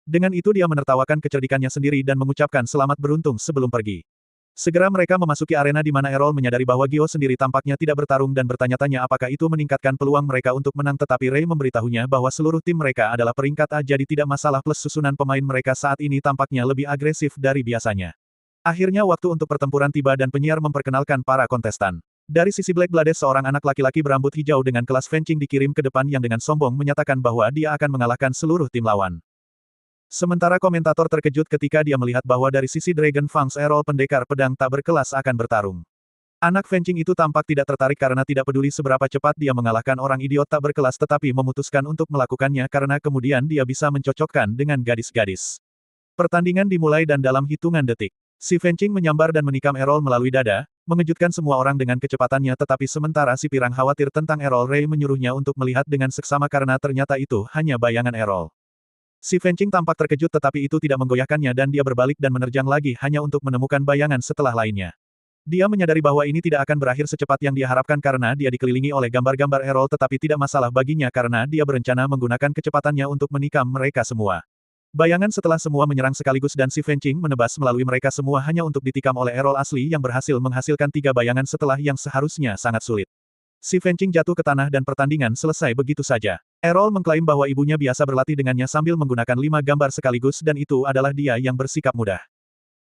Dengan itu dia menertawakan kecerdikannya sendiri dan mengucapkan selamat beruntung sebelum pergi. Segera mereka memasuki arena di mana Errol menyadari bahwa Gio sendiri tampaknya tidak bertarung dan bertanya-tanya apakah itu meningkatkan peluang mereka untuk menang tetapi Ray memberitahunya bahwa seluruh tim mereka adalah peringkat A jadi tidak masalah plus susunan pemain mereka saat ini tampaknya lebih agresif dari biasanya. Akhirnya waktu untuk pertempuran tiba dan penyiar memperkenalkan para kontestan. Dari sisi Black Blades seorang anak laki-laki berambut hijau dengan kelas fencing dikirim ke depan yang dengan sombong menyatakan bahwa dia akan mengalahkan seluruh tim lawan. Sementara komentator terkejut ketika dia melihat bahwa dari sisi Dragon Fangs Errol pendekar pedang tak berkelas akan bertarung. Anak fencing itu tampak tidak tertarik karena tidak peduli seberapa cepat dia mengalahkan orang idiot tak berkelas tetapi memutuskan untuk melakukannya karena kemudian dia bisa mencocokkan dengan gadis-gadis. Pertandingan dimulai dan dalam hitungan detik, si fencing menyambar dan menikam Errol melalui dada, mengejutkan semua orang dengan kecepatannya tetapi sementara si pirang khawatir tentang Errol Ray menyuruhnya untuk melihat dengan seksama karena ternyata itu hanya bayangan Errol. Si fencing tampak terkejut tetapi itu tidak menggoyahkannya dan dia berbalik dan menerjang lagi hanya untuk menemukan bayangan setelah lainnya. Dia menyadari bahwa ini tidak akan berakhir secepat yang dia harapkan karena dia dikelilingi oleh gambar-gambar Errol tetapi tidak masalah baginya karena dia berencana menggunakan kecepatannya untuk menikam mereka semua. Bayangan setelah semua menyerang sekaligus dan si fencing menebas melalui mereka semua hanya untuk ditikam oleh Errol asli yang berhasil menghasilkan 3 bayangan setelah yang seharusnya sangat sulit. Si fencing jatuh ke tanah dan pertandingan selesai begitu saja. Errol mengklaim bahwa ibunya biasa berlatih dengannya sambil menggunakan 5 gambar sekaligus dan itu adalah dia yang bersikap mudah.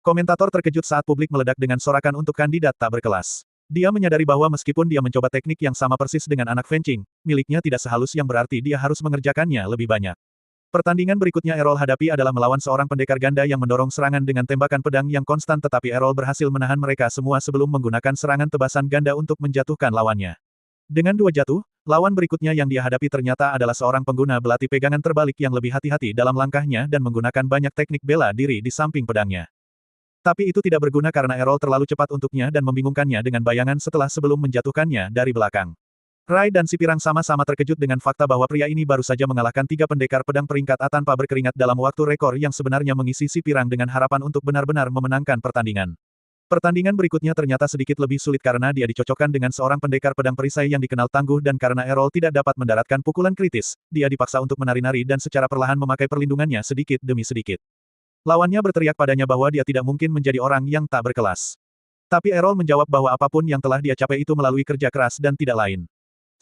Komentator terkejut saat publik meledak dengan sorakan untuk kandidat tak berkelas. Dia menyadari bahwa meskipun dia mencoba teknik yang sama persis dengan anak fencing, miliknya tidak sehalus yang berarti dia harus mengerjakannya lebih banyak. Pertandingan berikutnya Errol hadapi adalah melawan seorang pendekar ganda yang mendorong serangan dengan tembakan pedang yang konstan tetapi Errol berhasil menahan mereka semua sebelum menggunakan serangan tebasan ganda untuk menjatuhkan lawannya. Dengan 2 jatuh, lawan berikutnya yang dia hadapi ternyata adalah seorang pengguna belati pegangan terbalik yang lebih hati-hati dalam langkahnya dan menggunakan banyak teknik bela diri di samping pedangnya. Tapi itu tidak berguna karena Errol terlalu cepat untuknya dan membingungkannya dengan bayangan setelah sebelum menjatuhkannya dari belakang. Rai dan si pirang sama-sama terkejut dengan fakta bahwa pria ini baru saja mengalahkan 3 pendekar pedang peringkat A tanpa berkeringat dalam waktu rekor yang sebenarnya mengisi si pirang dengan harapan untuk benar-benar memenangkan pertandingan. Pertandingan berikutnya ternyata sedikit lebih sulit karena dia dicocokkan dengan seorang pendekar pedang perisai yang dikenal tangguh dan karena Errol tidak dapat mendaratkan pukulan kritis, dia dipaksa untuk menari-nari dan secara perlahan memakai perlindungannya sedikit demi sedikit. Lawannya berteriak padanya bahwa dia tidak mungkin menjadi orang yang tak berkelas. Tapi Errol menjawab bahwa apapun yang telah dia capai itu melalui kerja keras dan tidak lain.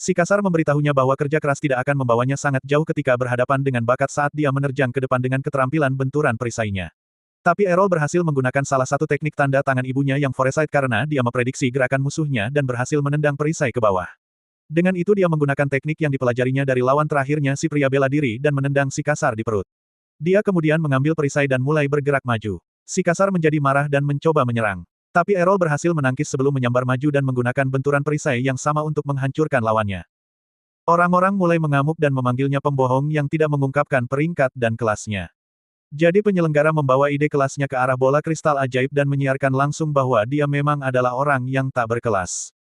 Si kasar memberitahunya bahwa kerja keras tidak akan membawanya sangat jauh ketika berhadapan dengan bakat saat dia menerjang ke depan dengan keterampilan benturan perisainya. Tapi Errol berhasil menggunakan salah satu teknik tanda tangan ibunya yang foresight karena dia memprediksi gerakan musuhnya dan berhasil menendang perisai ke bawah. Dengan itu dia menggunakan teknik yang dipelajarinya dari lawan terakhirnya si pria bela diri dan menendang si kasar di perut. Dia kemudian mengambil perisai dan mulai bergerak maju. Si kasar menjadi marah dan mencoba menyerang. Tapi Errol berhasil menangkis sebelum menyambar maju dan menggunakan benturan perisai yang sama untuk menghancurkan lawannya. Orang-orang mulai mengamuk dan memanggilnya pembohong yang tidak mengungkapkan peringkat dan kelasnya. Jadi penyelenggara membawa ide kelasnya ke arah bola kristal ajaib dan menyiarkan langsung bahwa dia memang adalah orang yang tak berkelas.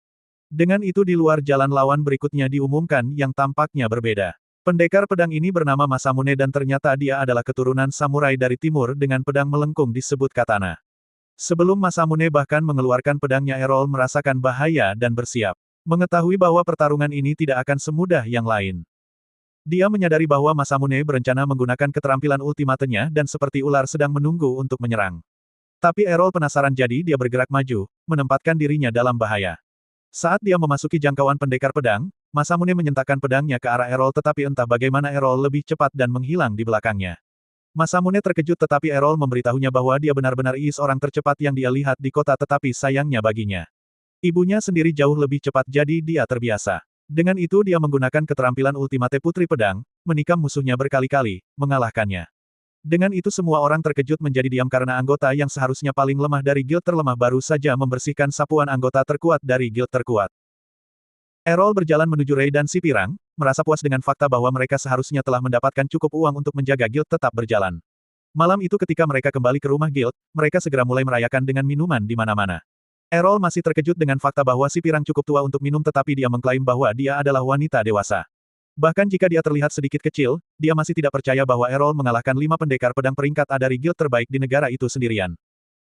Dengan itu di luar jalan lawan berikutnya diumumkan yang tampaknya berbeda. Pendekar pedang ini bernama Masamune dan ternyata dia adalah keturunan samurai dari timur dengan pedang melengkung disebut katana. Sebelum Masamune bahkan mengeluarkan pedangnya Errol merasakan bahaya dan bersiap. Mengetahui bahwa pertarungan ini tidak akan semudah yang lain. Dia menyadari bahwa Masamune berencana menggunakan keterampilan ultimatenya dan seperti ular sedang menunggu untuk menyerang. Tapi Errol penasaran jadi dia bergerak maju, menempatkan dirinya dalam bahaya. Saat dia memasuki jangkauan pendekar pedang, Masamune menyentakkan pedangnya ke arah Errol tetapi entah bagaimana Errol lebih cepat dan menghilang di belakangnya. Masamune terkejut tetapi Errol memberitahunya bahwa dia benar-benar orang tercepat yang dia lihat di kota tetapi sayangnya baginya. Ibunya sendiri jauh lebih cepat jadi dia terbiasa. Dengan itu dia menggunakan keterampilan ultimate putri pedang, menikam musuhnya berkali-kali, mengalahkannya. Dengan itu semua orang terkejut menjadi diam karena anggota yang seharusnya paling lemah dari guild terlemah baru saja membersihkan sapuan anggota terkuat dari guild terkuat. Errol berjalan menuju Ray dan si pirang, merasa puas dengan fakta bahwa mereka seharusnya telah mendapatkan cukup uang untuk menjaga guild tetap berjalan. Malam itu ketika mereka kembali ke rumah guild, mereka segera mulai merayakan dengan minuman di mana-mana. Errol masih terkejut dengan fakta bahwa si pirang cukup tua untuk minum tetapi dia mengklaim bahwa dia adalah wanita dewasa. Bahkan jika dia terlihat sedikit kecil, dia masih tidak percaya bahwa Errol mengalahkan 5 pendekar pedang peringkat A dari guild terbaik di negara itu sendirian.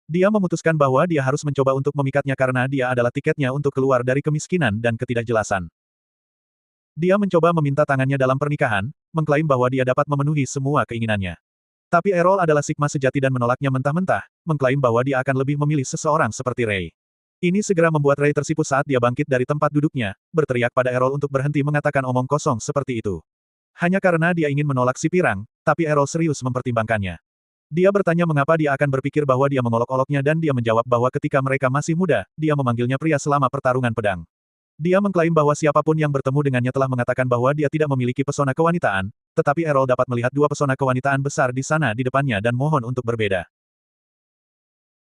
Dia memutuskan bahwa dia harus mencoba untuk memikatnya karena dia adalah tiketnya untuk keluar dari kemiskinan dan ketidakjelasan. Dia mencoba meminta tangannya dalam pernikahan, mengklaim bahwa dia dapat memenuhi semua keinginannya. Tapi Errol adalah Sigma sejati dan menolaknya mentah-mentah, mengklaim bahwa dia akan lebih memilih seseorang seperti Ray. Ini segera membuat Ray tersipu saat dia bangkit dari tempat duduknya, berteriak pada Errol untuk berhenti mengatakan omong kosong seperti itu. Hanya karena dia ingin menolak si pirang, tapi Errol serius mempertimbangkannya. Dia bertanya mengapa dia akan berpikir bahwa dia mengolok-oloknya dan dia menjawab bahwa ketika mereka masih muda, dia memanggilnya pria selama pertarungan pedang. Dia mengklaim bahwa siapapun yang bertemu dengannya telah mengatakan bahwa dia tidak memiliki pesona kewanitaan, tetapi Errol dapat melihat dua pesona kewanitaan besar di sana di depannya dan mohon untuk berbeda.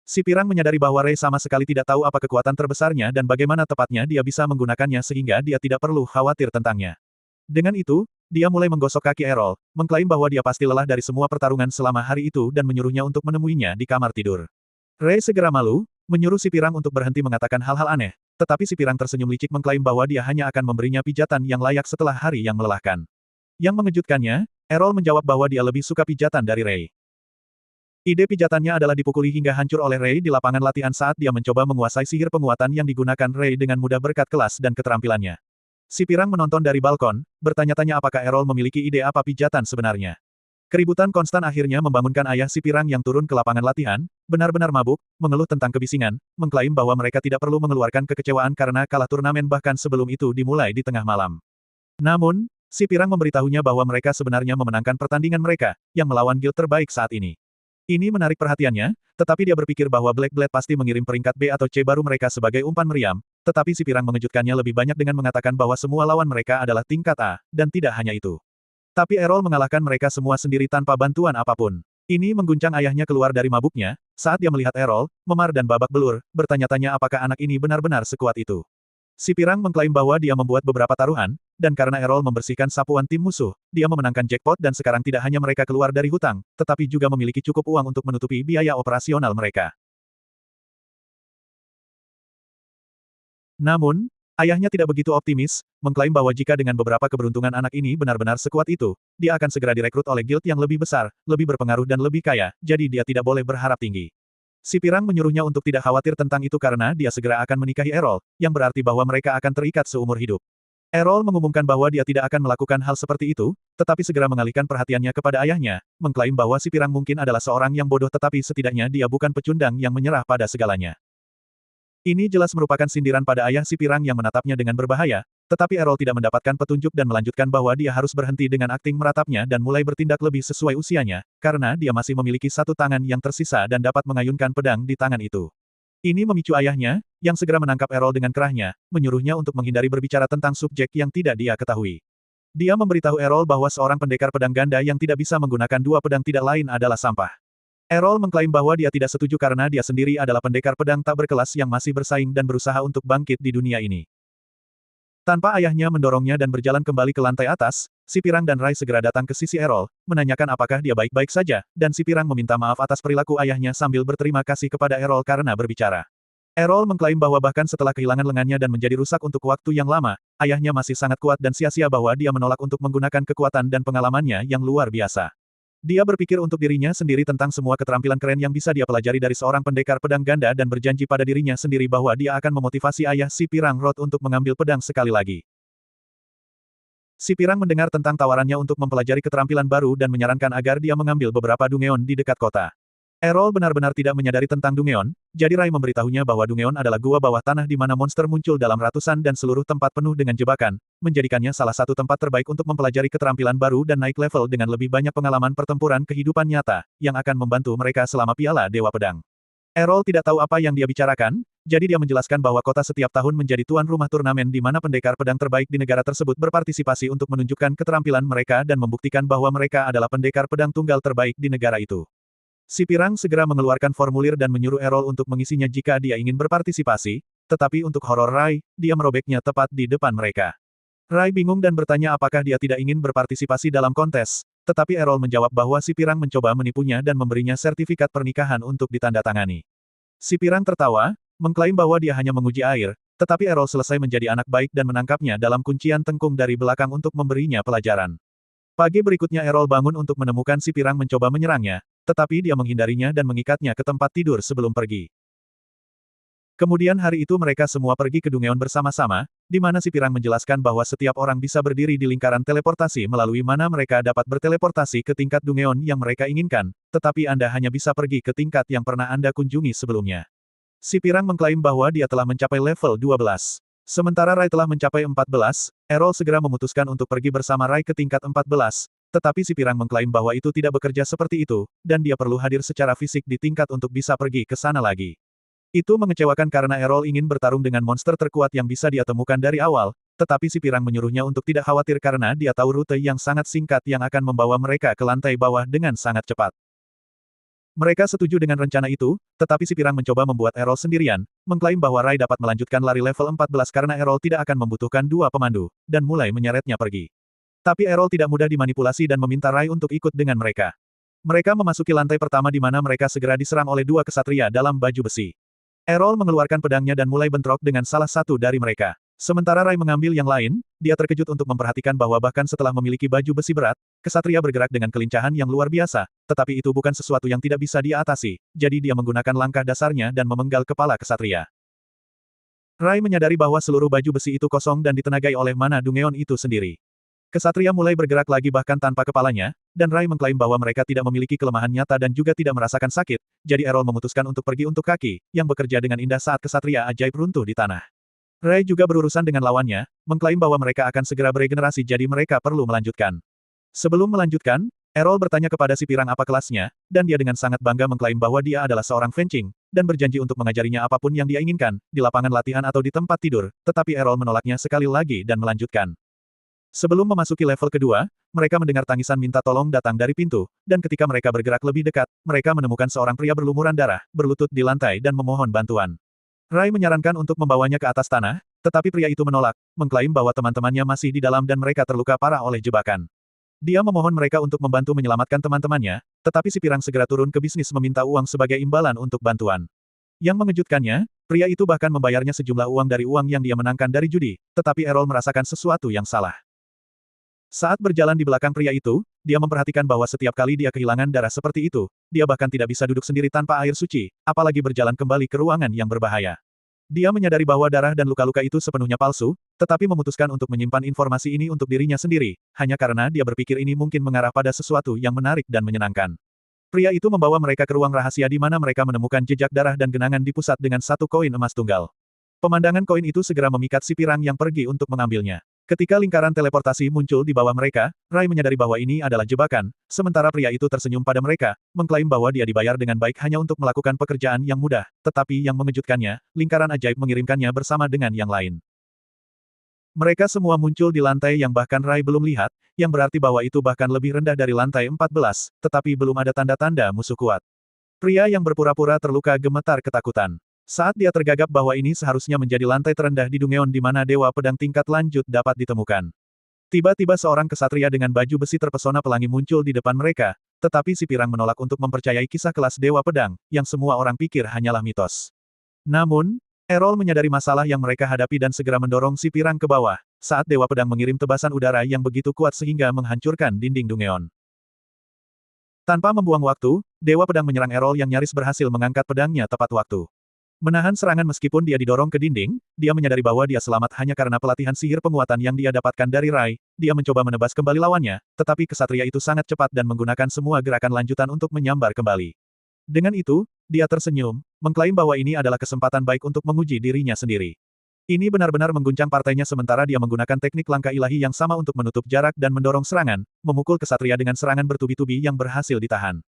Si pirang menyadari bahwa Ray sama sekali tidak tahu apa kekuatan terbesarnya dan bagaimana tepatnya dia bisa menggunakannya sehingga dia tidak perlu khawatir tentangnya. Dengan itu, dia mulai menggosok kaki Errol, mengklaim bahwa dia pasti lelah dari semua pertarungan selama hari itu dan menyuruhnya untuk menemuinya di kamar tidur. Ray segera malu, menyuruh si pirang untuk berhenti mengatakan hal-hal aneh, tetapi si pirang tersenyum licik mengklaim bahwa dia hanya akan memberinya pijatan yang layak setelah hari yang melelahkan. Yang mengejutkannya, Errol menjawab bahwa dia lebih suka pijatan dari Ray. Ide pijatannya adalah dipukuli hingga hancur oleh Ray di lapangan latihan saat dia mencoba menguasai sihir penguatan yang digunakan Ray dengan mudah berkat kelas dan keterampilannya. Si pirang menonton dari balkon, bertanya-tanya apakah Errol memiliki ide apa pijatan sebenarnya. Keributan konstan akhirnya membangunkan ayah si pirang yang turun ke lapangan latihan, benar-benar mabuk, mengeluh tentang kebisingan, mengklaim bahwa mereka tidak perlu mengeluarkan kekecewaan karena kalah turnamen bahkan sebelum itu dimulai di tengah malam. Namun, si pirang memberitahunya bahwa mereka sebenarnya memenangkan pertandingan mereka, yang melawan guild terbaik saat ini. Ini menarik perhatiannya, tetapi dia berpikir bahwa Black Blade pasti mengirim peringkat B atau C baru mereka sebagai umpan meriam, tetapi si pirang mengejutkannya lebih banyak dengan mengatakan bahwa semua lawan mereka adalah tingkat A, dan tidak hanya itu. Tapi Errol mengalahkan mereka semua sendiri tanpa bantuan apapun. Ini mengguncang ayahnya keluar dari mabuknya, saat dia melihat Errol, memar dan babak belur, bertanya-tanya apakah anak ini benar-benar sekuat itu. Si pirang mengklaim bahwa dia membuat beberapa taruhan, dan karena Errol membersihkan sapuan tim musuh, dia memenangkan jackpot dan sekarang tidak hanya mereka keluar dari hutang, tetapi juga memiliki cukup uang untuk menutupi biaya operasional mereka. Namun, ayahnya tidak begitu optimis, mengklaim bahwa jika dengan beberapa keberuntungan anak ini benar-benar sekuat itu, dia akan segera direkrut oleh guild yang lebih besar, lebih berpengaruh dan lebih kaya, jadi dia tidak boleh berharap tinggi. Si pirang menyuruhnya untuk tidak khawatir tentang itu karena dia segera akan menikahi Errol, yang berarti bahwa mereka akan terikat seumur hidup. Errol mengumumkan bahwa dia tidak akan melakukan hal seperti itu, tetapi segera mengalihkan perhatiannya kepada ayahnya, mengklaim bahwa si pirang mungkin adalah seorang yang bodoh tetapi setidaknya dia bukan pecundang yang menyerah pada segalanya. Ini jelas merupakan sindiran pada ayah si pirang yang menatapnya dengan berbahaya, tetapi Errol tidak mendapatkan petunjuk dan melanjutkan bahwa dia harus berhenti dengan akting meratapnya dan mulai bertindak lebih sesuai usianya, karena dia masih memiliki satu tangan yang tersisa dan dapat mengayunkan pedang di tangan itu. Ini memicu ayahnya, yang segera menangkap Errol dengan kerahnya, menyuruhnya untuk menghindari berbicara tentang subjek yang tidak dia ketahui. Dia memberitahu Errol bahwa seorang pendekar pedang ganda yang tidak bisa menggunakan dua pedang tidak lain adalah sampah. Errol mengklaim bahwa dia tidak setuju karena dia sendiri adalah pendekar pedang tak berkelas yang masih bersaing dan berusaha untuk bangkit di dunia ini. Tanpa ayahnya mendorongnya dan berjalan kembali ke lantai atas, si pirang dan Rai segera datang ke sisi Errol, menanyakan apakah dia baik-baik saja, dan si pirang meminta maaf atas perilaku ayahnya sambil berterima kasih kepada Errol karena berbicara. Errol mengklaim bahwa bahkan setelah kehilangan lengannya dan menjadi rusak untuk waktu yang lama, ayahnya masih sangat kuat dan sia-sia bahwa dia menolak untuk menggunakan kekuatan dan pengalamannya yang luar biasa. Dia berpikir untuk dirinya sendiri tentang semua keterampilan keren yang bisa dia pelajari dari seorang pendekar pedang ganda dan berjanji pada dirinya sendiri bahwa dia akan memotivasi ayah si pirang Rod untuk mengambil pedang sekali lagi. Si pirang mendengar tentang tawarannya untuk mempelajari keterampilan baru dan menyarankan agar dia mengambil beberapa Dungeon di dekat kota. Errol benar-benar tidak menyadari tentang Dungeon, jadi Rai memberitahunya bahwa Dungeon adalah gua bawah tanah di mana monster muncul dalam ratusan dan seluruh tempat penuh dengan jebakan, menjadikannya salah satu tempat terbaik untuk mempelajari keterampilan baru dan naik level dengan lebih banyak pengalaman pertempuran kehidupan nyata, yang akan membantu mereka selama Piala Dewa Pedang. Errol tidak tahu apa yang dia bicarakan, jadi dia menjelaskan bahwa kota setiap tahun menjadi tuan rumah turnamen di mana pendekar pedang terbaik di negara tersebut berpartisipasi untuk menunjukkan keterampilan mereka dan membuktikan bahwa mereka adalah pendekar pedang tunggal terbaik di negara itu. Si pirang segera mengeluarkan formulir dan menyuruh Errol untuk mengisinya jika dia ingin berpartisipasi, tetapi untuk horor Rai, dia merobeknya tepat di depan mereka. Rai bingung dan bertanya apakah dia tidak ingin berpartisipasi dalam kontes, tetapi Errol menjawab bahwa si pirang mencoba menipunya dan memberinya sertifikat pernikahan untuk ditandatangani. Si pirang tertawa, mengklaim bahwa dia hanya menguji air, tetapi Errol selesai menjadi anak baik dan menangkapnya dalam kuncian tengkung dari belakang untuk memberinya pelajaran. Pagi berikutnya Errol bangun untuk menemukan si pirang mencoba menyerangnya, tetapi dia menghindarinya dan mengikatnya ke tempat tidur sebelum pergi. Kemudian hari itu mereka semua pergi ke Dungeon bersama-sama, di mana si pirang menjelaskan bahwa setiap orang bisa berdiri di lingkaran teleportasi melalui mana mereka dapat berteleportasi ke tingkat Dungeon yang mereka inginkan, tetapi Anda hanya bisa pergi ke tingkat yang pernah Anda kunjungi sebelumnya. Si pirang mengklaim bahwa dia telah mencapai level 12. Sementara Rai telah mencapai 14, Errol segera memutuskan untuk pergi bersama Rai ke tingkat 14, tetapi si pirang mengklaim bahwa itu tidak bekerja seperti itu, dan dia perlu hadir secara fisik di tingkat untuk bisa pergi ke sana lagi. Itu mengecewakan karena Errol ingin bertarung dengan monster terkuat yang bisa dia temukan dari awal, tetapi si pirang menyuruhnya untuk tidak khawatir karena dia tahu rute yang sangat singkat yang akan membawa mereka ke lantai bawah dengan sangat cepat. Mereka setuju dengan rencana itu, tetapi si pirang mencoba membuat Errol sendirian, mengklaim bahwa Rai dapat melanjutkan lari level 14 karena Errol tidak akan membutuhkan dua pemandu, dan mulai menyeretnya pergi. Tapi Errol tidak mudah dimanipulasi dan meminta Rai untuk ikut dengan mereka. Mereka memasuki lantai pertama di mana mereka segera diserang oleh dua kesatria dalam baju besi. Errol mengeluarkan pedangnya dan mulai bentrok dengan salah satu dari mereka. Sementara Rai mengambil yang lain, dia terkejut untuk memperhatikan bahwa bahkan setelah memiliki baju besi berat, kesatria bergerak dengan kelincahan yang luar biasa, tetapi itu bukan sesuatu yang tidak bisa dia atasi, jadi dia menggunakan langkah dasarnya dan memenggal kepala kesatria. Rai menyadari bahwa seluruh baju besi itu kosong dan ditenagai oleh mana Dungeon itu sendiri. Kesatria mulai bergerak lagi bahkan tanpa kepalanya, dan Rai mengklaim bahwa mereka tidak memiliki kelemahan nyata dan juga tidak merasakan sakit, jadi Errol memutuskan untuk pergi untuk kaki, yang bekerja dengan indah saat kesatria ajaib runtuh di tanah. Rai juga berurusan dengan lawannya, mengklaim bahwa mereka akan segera beregenerasi jadi mereka perlu melanjutkan. Sebelum melanjutkan, Errol bertanya kepada si pirang apa kelasnya, dan dia dengan sangat bangga mengklaim bahwa dia adalah seorang fencing, dan berjanji untuk mengajarinya apapun yang dia inginkan, di lapangan latihan atau di tempat tidur, tetapi Errol menolaknya sekali lagi dan melanjutkan. Sebelum memasuki level kedua, mereka mendengar tangisan minta tolong datang dari pintu, dan ketika mereka bergerak lebih dekat, mereka menemukan seorang pria berlumuran darah, berlutut di lantai dan memohon bantuan. Rai menyarankan untuk membawanya ke atas tanah, tetapi pria itu menolak, mengklaim bahwa teman-temannya masih di dalam dan mereka terluka parah oleh jebakan. Dia memohon mereka untuk membantu menyelamatkan teman-temannya, tetapi si pirang segera turun ke bisnis meminta uang sebagai imbalan untuk bantuan. Yang mengejutkannya, pria itu bahkan membayarnya sejumlah uang dari uang yang dia menangkan dari judi, tetapi Errol merasakan sesuatu yang salah. Saat berjalan di belakang pria itu, dia memperhatikan bahwa setiap kali dia kehilangan darah seperti itu, dia bahkan tidak bisa duduk sendiri tanpa air suci, apalagi berjalan kembali ke ruangan yang berbahaya. Dia menyadari bahwa darah dan luka-luka itu sepenuhnya palsu, tetapi memutuskan untuk menyimpan informasi ini untuk dirinya sendiri, hanya karena dia berpikir ini mungkin mengarah pada sesuatu yang menarik dan menyenangkan. Pria itu membawa mereka ke ruang rahasia di mana mereka menemukan jejak darah dan genangan di pusat dengan satu koin emas tunggal. Pemandangan koin itu segera memikat si pirang yang pergi untuk mengambilnya. Ketika lingkaran teleportasi muncul di bawah mereka, Rai menyadari bahwa ini adalah jebakan, sementara pria itu tersenyum pada mereka, mengklaim bahwa dia dibayar dengan baik hanya untuk melakukan pekerjaan yang mudah, tetapi yang mengejutkannya, lingkaran ajaib mengirimkannya bersama dengan yang lain. Mereka semua muncul di lantai yang bahkan Rai belum lihat, yang berarti bahwa itu bahkan lebih rendah dari lantai 14, tetapi belum ada tanda-tanda musuh kuat. Pria yang berpura-pura terluka gemetar ketakutan. Saat dia tergagap bahwa ini seharusnya menjadi lantai terendah di Dungeon di mana Dewa Pedang tingkat lanjut dapat ditemukan. Tiba-tiba seorang kesatria dengan baju besi terpesona pelangi muncul di depan mereka, tetapi si pirang menolak untuk mempercayai kisah kelas Dewa Pedang, yang semua orang pikir hanyalah mitos. Namun, Errol menyadari masalah yang mereka hadapi dan segera mendorong si pirang ke bawah, saat Dewa Pedang mengirim tebasan udara yang begitu kuat sehingga menghancurkan dinding Dungeon. Tanpa membuang waktu, Dewa Pedang menyerang Errol yang nyaris berhasil mengangkat pedangnya tepat waktu. Menahan serangan meskipun dia didorong ke dinding, dia menyadari bahwa dia selamat hanya karena pelatihan sihir penguatan yang dia dapatkan dari Rai. Dia mencoba menebas kembali lawannya, tetapi kesatria itu sangat cepat dan menggunakan semua gerakan lanjutan untuk menyambar kembali. Dengan itu, dia tersenyum, mengklaim bahwa ini adalah kesempatan baik untuk menguji dirinya sendiri. Ini benar-benar mengguncang partainya sementara dia menggunakan teknik langkah ilahi yang sama untuk menutup jarak dan mendorong serangan, memukul kesatria dengan serangan bertubi-tubi yang berhasil ditahan.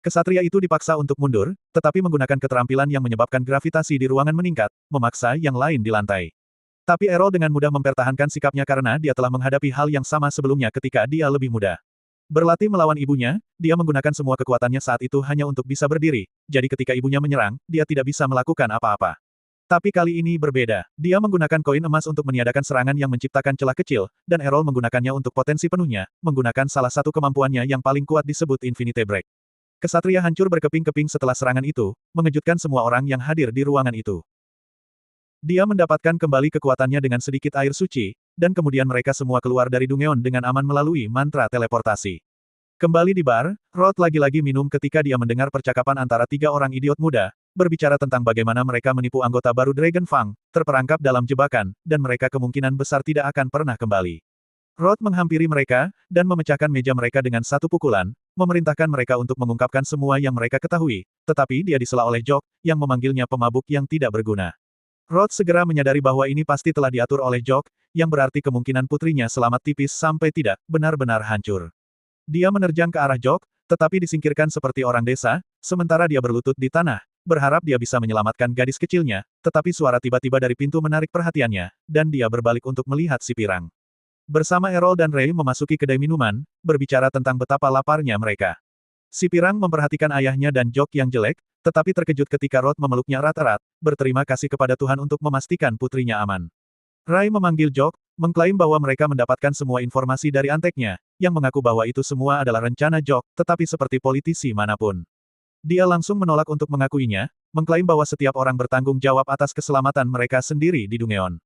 Kesatria itu dipaksa untuk mundur, tetapi menggunakan keterampilan yang menyebabkan gravitasi di ruangan meningkat, memaksa yang lain di lantai. Tapi Errol dengan mudah mempertahankan sikapnya karena dia telah menghadapi hal yang sama sebelumnya ketika dia lebih muda. Berlatih melawan ibunya, dia menggunakan semua kekuatannya saat itu hanya untuk bisa berdiri, jadi ketika ibunya menyerang, dia tidak bisa melakukan apa-apa. Tapi kali ini berbeda. Dia menggunakan koin emas untuk meniadakan serangan yang menciptakan celah kecil, dan Errol menggunakannya untuk potensi penuhnya, menggunakan salah satu kemampuannya yang paling kuat disebut Infinite Break. Kesatria hancur berkeping-keping setelah serangan itu, mengejutkan semua orang yang hadir di ruangan itu. Dia mendapatkan kembali kekuatannya dengan sedikit air suci, dan kemudian mereka semua keluar dari Dungeon dengan aman melalui mantra teleportasi. Kembali di bar, Rod lagi-lagi minum ketika dia mendengar percakapan antara tiga orang idiot muda, berbicara tentang bagaimana mereka menipu anggota baru Dragon Fang, terperangkap dalam jebakan, dan mereka kemungkinan besar tidak akan pernah kembali. Rod menghampiri mereka, dan memecahkan meja mereka dengan satu pukulan, memerintahkan mereka untuk mengungkapkan semua yang mereka ketahui, tetapi dia disela oleh Jock, yang memanggilnya pemabuk yang tidak berguna. Rod segera menyadari bahwa ini pasti telah diatur oleh Jock, yang berarti kemungkinan putrinya selamat tipis sampai tidak benar-benar hancur. Dia menerjang ke arah Jock, tetapi disingkirkan seperti orang desa, sementara dia berlutut di tanah, berharap dia bisa menyelamatkan gadis kecilnya, tetapi suara tiba-tiba dari pintu menarik perhatiannya, dan dia berbalik untuk melihat si pirang. Bersama Errol dan Ray memasuki kedai minuman, berbicara tentang betapa laparnya mereka. Si pirang memperhatikan ayahnya dan Jok yang jelek, tetapi terkejut ketika Rod memeluknya erat-erat, berterima kasih kepada Tuhan untuk memastikan putrinya aman. Ray memanggil Jok, mengklaim bahwa mereka mendapatkan semua informasi dari anteknya, yang mengaku bahwa itu semua adalah rencana Jok, tetapi seperti politisi manapun. Dia langsung menolak untuk mengakuinya, mengklaim bahwa setiap orang bertanggung jawab atas keselamatan mereka sendiri di Dungeon.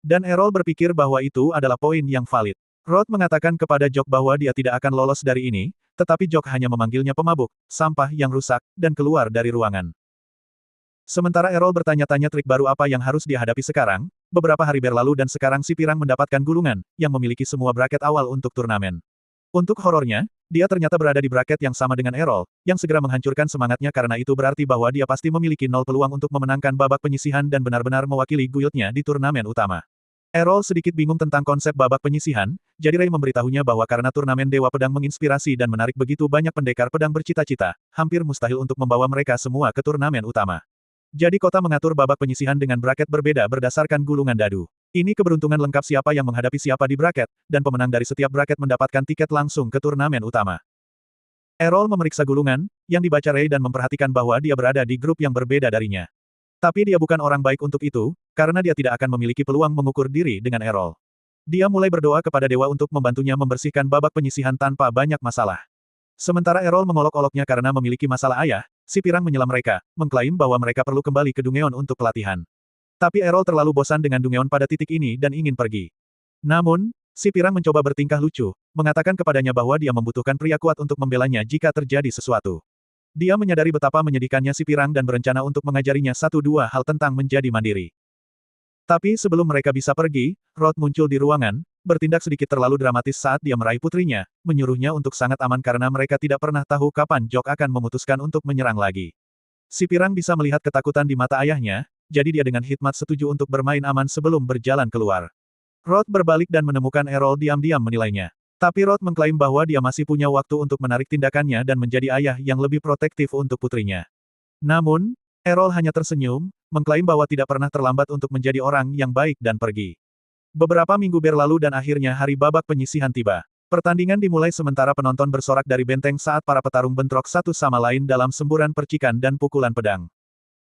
Dan Errol berpikir bahwa itu adalah poin yang valid. Rod mengatakan kepada Jok bahwa dia tidak akan lolos dari ini, tetapi Jok hanya memanggilnya pemabuk, sampah yang rusak, dan keluar dari ruangan. Sementara Errol bertanya-tanya trik baru apa yang harus dihadapi sekarang, beberapa hari berlalu dan sekarang si pirang mendapatkan gulungan, yang memiliki semua bracket awal untuk turnamen. Untuk horornya, dia ternyata berada di bracket yang sama dengan Errol, yang segera menghancurkan semangatnya karena itu berarti bahwa dia pasti memiliki 0 peluang untuk memenangkan babak penyisihan dan benar-benar mewakili guildnya di turnamen utama. Errol sedikit bingung tentang konsep babak penyisihan, jadi Ray memberitahunya bahwa karena turnamen Dewa Pedang menginspirasi dan menarik begitu banyak pendekar pedang bercita-cita, hampir mustahil untuk membawa mereka semua ke turnamen utama. Jadi kota mengatur babak penyisihan dengan bracket berbeda berdasarkan gulungan dadu. Ini keberuntungan lengkap siapa yang menghadapi siapa di bracket, dan pemenang dari setiap bracket mendapatkan tiket langsung ke turnamen utama. Errol memeriksa gulungan, yang dibaca Ray dan memperhatikan bahwa dia berada di grup yang berbeda darinya. Tapi dia bukan orang baik untuk itu, karena dia tidak akan memiliki peluang mengukur diri dengan Errol. Dia mulai berdoa kepada dewa untuk membantunya membersihkan babak penyisihan tanpa banyak masalah. Sementara Errol mengolok-oloknya karena memiliki masalah ayah, si pirang menyela mereka, mengklaim bahwa mereka perlu kembali ke Dungeon untuk pelatihan. Tapi Errol terlalu bosan dengan Dungeon pada titik ini dan ingin pergi. Namun, si pirang mencoba bertingkah lucu, mengatakan kepadanya bahwa dia membutuhkan pria kuat untuk membelanya jika terjadi sesuatu. Dia menyadari betapa menyedihkannya si pirang dan berencana untuk mengajarinya 1-2 hal tentang menjadi mandiri. Tapi sebelum mereka bisa pergi, Rod muncul di ruangan, bertindak sedikit terlalu dramatis saat dia meraih putrinya, menyuruhnya untuk sangat aman karena mereka tidak pernah tahu kapan Jok akan memutuskan untuk menyerang lagi. Si pirang bisa melihat ketakutan di mata ayahnya, jadi dia dengan hikmat setuju untuk bermain aman sebelum berjalan keluar. Rod berbalik dan menemukan Errol diam-diam menilainya. Tapi Rod mengklaim bahwa dia masih punya waktu untuk menarik tindakannya dan menjadi ayah yang lebih protektif untuk putrinya. Namun, Errol hanya tersenyum, mengklaim bahwa tidak pernah terlambat untuk menjadi orang yang baik dan pergi. Beberapa minggu berlalu dan akhirnya hari babak penyisihan tiba. Pertandingan dimulai sementara penonton bersorak dari benteng saat para petarung bentrok satu sama lain dalam semburan percikan dan pukulan pedang.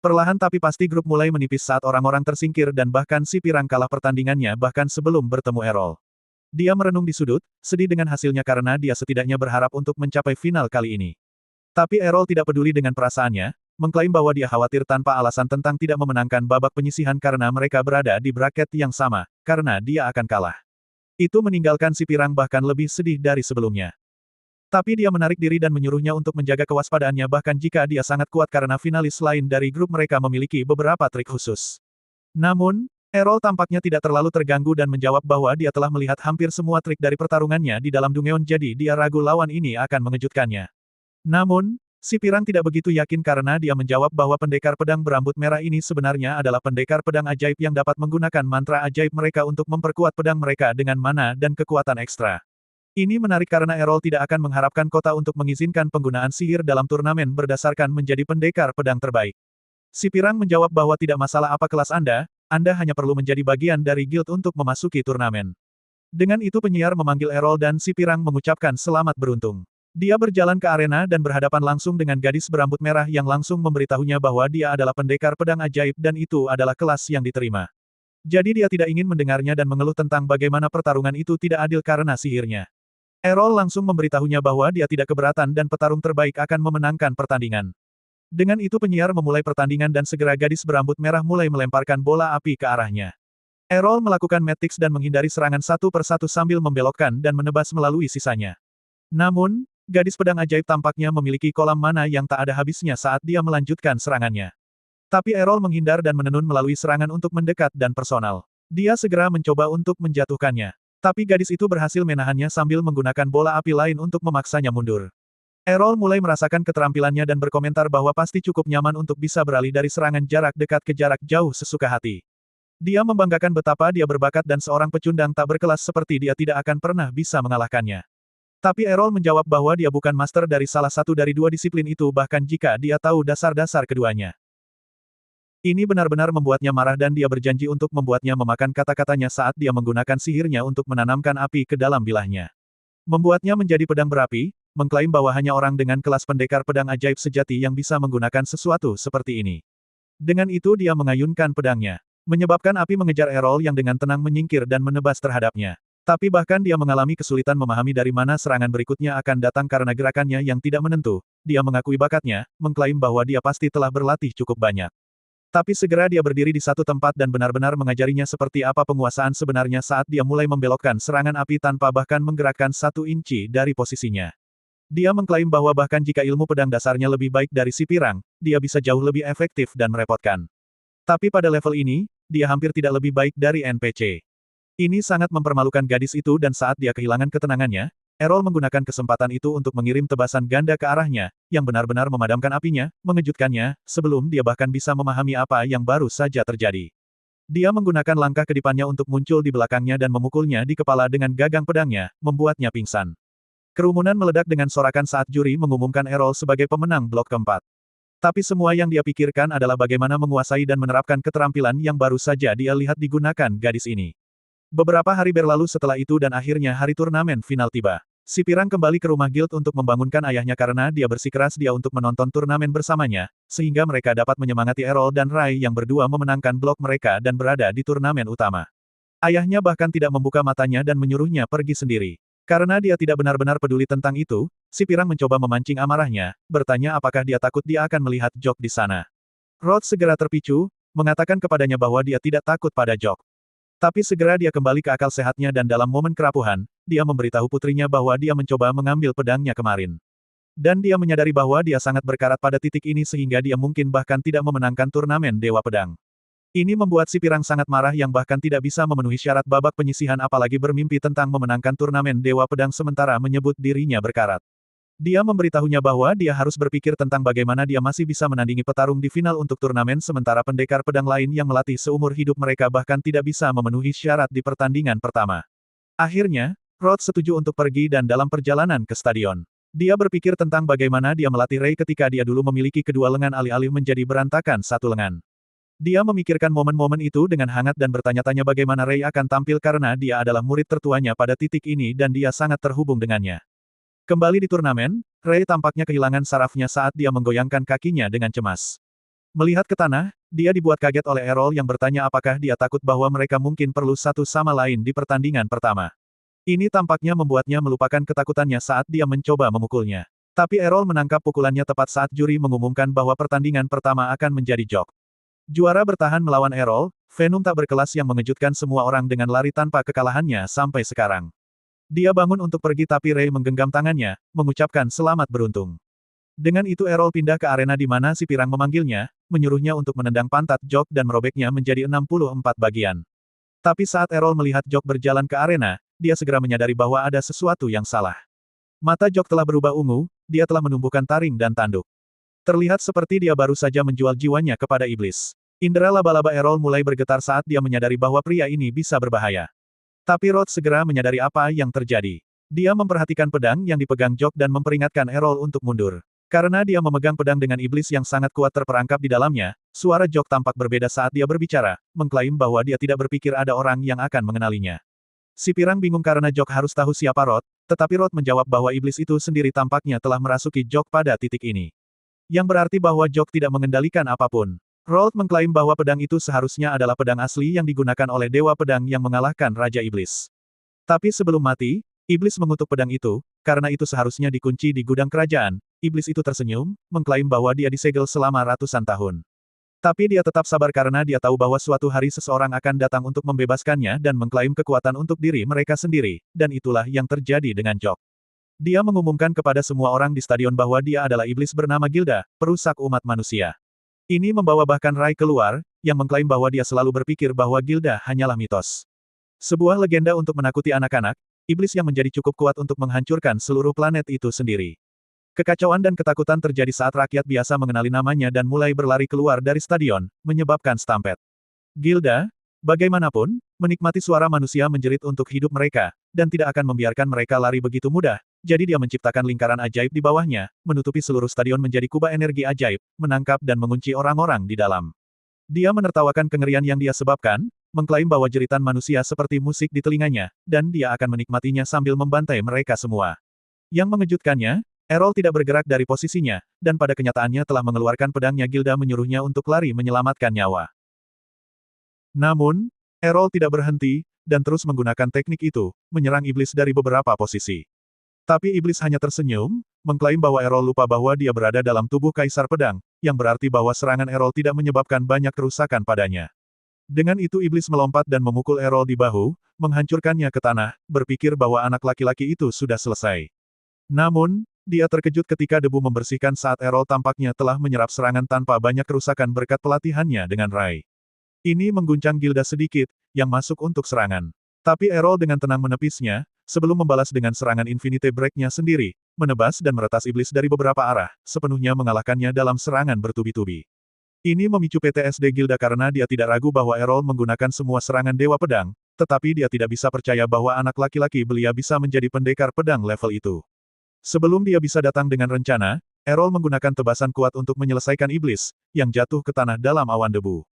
Perlahan tapi pasti grup mulai menipis saat orang-orang tersingkir dan bahkan si pirang kalah pertandingannya bahkan sebelum bertemu Errol. Dia merenung di sudut, sedih dengan hasilnya karena dia setidaknya berharap untuk mencapai final kali ini. Tapi Errol tidak peduli dengan perasaannya, mengklaim bahwa dia khawatir tanpa alasan tentang tidak memenangkan babak penyisihan karena mereka berada di bracket yang sama, karena dia akan kalah. Itu meninggalkan si pirang bahkan lebih sedih dari sebelumnya. Tapi dia menarik diri dan menyuruhnya untuk menjaga kewaspadaannya bahkan jika dia sangat kuat karena finalis lain dari grup mereka memiliki beberapa trik khusus. Namun, Errol tampaknya tidak terlalu terganggu dan menjawab bahwa dia telah melihat hampir semua trik dari pertarungannya di dalam Dungeon jadi dia ragu lawan ini akan mengejutkannya. Namun, si pirang tidak begitu yakin karena dia menjawab bahwa pendekar pedang berambut merah ini sebenarnya adalah pendekar pedang ajaib yang dapat menggunakan mantra ajaib mereka untuk memperkuat pedang mereka dengan mana dan kekuatan ekstra. Ini menarik karena Errol tidak akan mengharapkan kota untuk mengizinkan penggunaan sihir dalam turnamen berdasarkan menjadi pendekar pedang terbaik. Si pirang menjawab bahwa tidak masalah apa kelas Anda hanya perlu menjadi bagian dari guild untuk memasuki turnamen. Dengan itu penyiar memanggil Errol dan si pirang mengucapkan selamat beruntung. Dia berjalan ke arena dan berhadapan langsung dengan gadis berambut merah yang langsung memberitahunya bahwa dia adalah pendekar pedang ajaib dan itu adalah kelas yang diterima. Jadi dia tidak ingin mendengarnya dan mengeluh tentang bagaimana pertarungan itu tidak adil karena sihirnya. Errol langsung memberitahunya bahwa dia tidak keberatan dan petarung terbaik akan memenangkan pertandingan. Dengan itu penyiar memulai pertandingan dan segera gadis berambut merah mulai melemparkan bola api ke arahnya. Errol melakukan Matrix dan menghindari serangan satu persatu sambil membelokkan dan menebas melalui sisanya. Namun, gadis pedang ajaib tampaknya memiliki kolam mana yang tak ada habisnya saat dia melanjutkan serangannya. Tapi Errol menghindar dan menenun melalui serangan untuk mendekat dan personal. Dia segera mencoba untuk menjatuhkannya. Tapi gadis itu berhasil menahannya sambil menggunakan bola api lain untuk memaksanya mundur. Errol mulai merasakan keterampilannya dan berkomentar bahwa pasti cukup nyaman untuk bisa beralih dari serangan jarak dekat ke jarak jauh sesuka hati. Dia membanggakan betapa dia berbakat dan seorang pecundang tak berkelas seperti dia tidak akan pernah bisa mengalahkannya. Tapi Errol menjawab bahwa dia bukan master dari salah satu dari dua disiplin itu bahkan jika dia tahu dasar-dasar keduanya. Ini benar-benar membuatnya marah dan dia berjanji untuk membuatnya memakan kata-katanya saat dia menggunakan sihirnya untuk menanamkan api ke dalam bilahnya. Membuatnya menjadi pedang berapi, mengklaim bahwa hanya orang dengan kelas pendekar pedang ajaib sejati yang bisa menggunakan sesuatu seperti ini. Dengan itu dia mengayunkan pedangnya, menyebabkan api mengejar Errol yang dengan tenang menyingkir dan menebas terhadapnya. Tapi bahkan dia mengalami kesulitan memahami dari mana serangan berikutnya akan datang karena gerakannya yang tidak menentu. Dia mengakui bakatnya, mengklaim bahwa dia pasti telah berlatih cukup banyak. Tapi segera dia berdiri di satu tempat dan benar-benar mengajarinya seperti apa penguasaan sebenarnya saat dia mulai membelokkan serangan api tanpa bahkan menggerakkan 1 inci dari posisinya. Dia mengklaim bahwa bahkan jika ilmu pedang dasarnya lebih baik dari si pirang, dia bisa jauh lebih efektif dan merepotkan. Tapi pada level ini, dia hampir tidak lebih baik dari NPC. Ini sangat mempermalukan gadis itu dan saat dia kehilangan ketenangannya, Errol menggunakan kesempatan itu untuk mengirim tebasan ganda ke arahnya, yang benar-benar memadamkan apinya, mengejutkannya, sebelum dia bahkan bisa memahami apa yang baru saja terjadi. Dia menggunakan langkah kedipannya untuk muncul di belakangnya dan memukulnya di kepala dengan gagang pedangnya, membuatnya pingsan. Kerumunan meledak dengan sorakan saat juri mengumumkan Errol sebagai pemenang blok keempat. Tapi semua yang dia pikirkan adalah bagaimana menguasai dan menerapkan keterampilan yang baru saja dia lihat digunakan gadis ini. Beberapa hari berlalu setelah itu dan akhirnya hari turnamen final tiba. Si pirang kembali ke rumah guild untuk membangunkan ayahnya karena dia bersikeras dia untuk menonton turnamen bersamanya, sehingga mereka dapat menyemangati Errol dan Rai yang berdua memenangkan blok mereka dan berada di turnamen utama. Ayahnya bahkan tidak membuka matanya dan menyuruhnya pergi sendiri. Karena dia tidak benar-benar peduli tentang itu, si pirang mencoba memancing amarahnya, bertanya apakah dia takut dia akan melihat Jok di sana. Rod segera terpicu, mengatakan kepadanya bahwa dia tidak takut pada Jok. Tapi segera dia kembali ke akal sehatnya dan dalam momen kerapuhan, dia memberitahu putrinya bahwa dia mencoba mengambil pedangnya kemarin. Dan dia menyadari bahwa dia sangat berkarat pada titik ini sehingga dia mungkin bahkan tidak memenangkan turnamen Dewa Pedang. Ini membuat si pirang sangat marah yang bahkan tidak bisa memenuhi syarat babak penyisihan apalagi bermimpi tentang memenangkan turnamen Dewa Pedang sementara menyebut dirinya berkarat. Dia memberitahunya bahwa dia harus berpikir tentang bagaimana dia masih bisa menandingi petarung di final untuk turnamen sementara pendekar pedang lain yang melatih seumur hidup mereka bahkan tidak bisa memenuhi syarat di pertandingan pertama. Akhirnya, Rod setuju untuk pergi dan dalam perjalanan ke stadion. Dia berpikir tentang bagaimana dia melatih Ray ketika dia dulu memiliki kedua lengan alih-alih menjadi berantakan satu lengan. Dia memikirkan momen-momen itu dengan hangat dan bertanya-tanya bagaimana Ray akan tampil karena dia adalah murid tertuanya pada titik ini dan dia sangat terhubung dengannya. Kembali di turnamen, Ray tampaknya kehilangan sarafnya saat dia menggoyangkan kakinya dengan cemas. Melihat ke tanah, dia dibuat kaget oleh Errol yang bertanya apakah dia takut bahwa mereka mungkin perlu satu sama lain di pertandingan pertama. Ini tampaknya membuatnya melupakan ketakutannya saat dia mencoba memukulnya. Tapi Errol menangkap pukulannya tepat saat juri mengumumkan bahwa pertandingan pertama akan menjadi Jok. Juara bertahan melawan Errol, Venom tak berkelas yang mengejutkan semua orang dengan lari tanpa kekalahannya sampai sekarang. Dia bangun untuk pergi tapi Ray menggenggam tangannya, mengucapkan selamat beruntung. Dengan itu Errol pindah ke arena di mana si pirang memanggilnya, menyuruhnya untuk menendang pantat Jok dan merobeknya menjadi 64 bagian. Tapi saat Errol melihat Jok berjalan ke arena, dia segera menyadari bahwa ada sesuatu yang salah. Mata Jok telah berubah ungu, dia telah menumbuhkan taring dan tanduk. Terlihat seperti dia baru saja menjual jiwanya kepada iblis. Indera laba-laba Errol mulai bergetar saat dia menyadari bahwa pria ini bisa berbahaya. Tapi Rod segera menyadari apa yang terjadi. Dia memperhatikan pedang yang dipegang Jok dan memperingatkan Errol untuk mundur. Karena dia memegang pedang dengan iblis yang sangat kuat terperangkap di dalamnya, suara Jok tampak berbeda saat dia berbicara, mengklaim bahwa dia tidak berpikir ada orang yang akan mengenalinya. Si pirang bingung karena Jok harus tahu siapa Rod, tetapi Rod menjawab bahwa iblis itu sendiri tampaknya telah merasuki Jok pada titik ini. Yang berarti bahwa Jok tidak mengendalikan apapun. Rod mengklaim bahwa pedang itu seharusnya adalah pedang asli yang digunakan oleh Dewa Pedang yang mengalahkan Raja Iblis. Tapi sebelum mati, Iblis mengutuk pedang itu, karena itu seharusnya dikunci di gudang kerajaan. Iblis itu tersenyum, mengklaim bahwa dia disegel selama ratusan tahun. Tapi dia tetap sabar karena dia tahu bahwa suatu hari seseorang akan datang untuk membebaskannya dan mengklaim kekuatan untuk diri mereka sendiri, dan itulah yang terjadi dengan Jok. Dia mengumumkan kepada semua orang di stadion bahwa dia adalah iblis bernama Gilda, perusak umat manusia. Ini membawa bahkan Rai keluar, yang mengklaim bahwa dia selalu berpikir bahwa Gilda hanyalah mitos. Sebuah legenda untuk menakuti anak-anak, iblis yang menjadi cukup kuat untuk menghancurkan seluruh planet itu sendiri. Kekacauan dan ketakutan terjadi saat rakyat biasa mengenali namanya dan mulai berlari keluar dari stadion, menyebabkan stampede. Gilda, bagaimanapun, menikmati suara manusia menjerit untuk hidup mereka, dan tidak akan membiarkan mereka lari begitu mudah, jadi dia menciptakan lingkaran ajaib di bawahnya, menutupi seluruh stadion menjadi kubah energi ajaib, menangkap dan mengunci orang-orang di dalam. Dia menertawakan kengerian yang dia sebabkan, mengklaim bahwa jeritan manusia seperti musik di telinganya, dan dia akan menikmatinya sambil membantai mereka semua. Yang mengejutkannya, Errol tidak bergerak dari posisinya, dan pada kenyataannya telah mengeluarkan pedangnya. Gilda menyuruhnya untuk lari menyelamatkan nyawa. Namun, Errol tidak berhenti, dan terus menggunakan teknik itu, menyerang iblis dari beberapa posisi. Tapi iblis hanya tersenyum, mengklaim bahwa Errol lupa bahwa dia berada dalam tubuh Kaisar Pedang, yang berarti bahwa serangan Errol tidak menyebabkan banyak kerusakan padanya. Dengan itu iblis melompat dan memukul Errol di bahu, menghancurkannya ke tanah, berpikir bahwa anak laki-laki itu sudah selesai. Namun, dia terkejut ketika debu membersihkan saat Errol tampaknya telah menyerap serangan tanpa banyak kerusakan berkat pelatihannya dengan Rai. Ini mengguncang Gilda sedikit, yang masuk untuk serangan. Tapi Errol dengan tenang menepisnya, sebelum membalas dengan serangan Infinite Break-nya sendiri, menebas dan meretas iblis dari beberapa arah, sepenuhnya mengalahkannya dalam serangan bertubi-tubi. Ini memicu PTSD Gilda karena dia tidak ragu bahwa Errol menggunakan semua serangan Dewa Pedang, tetapi dia tidak bisa percaya bahwa anak laki-laki belia bisa menjadi pendekar pedang level itu. Sebelum dia bisa datang dengan rencana, Errol menggunakan tebasan kuat untuk menyelesaikan iblis, yang jatuh ke tanah dalam awan debu.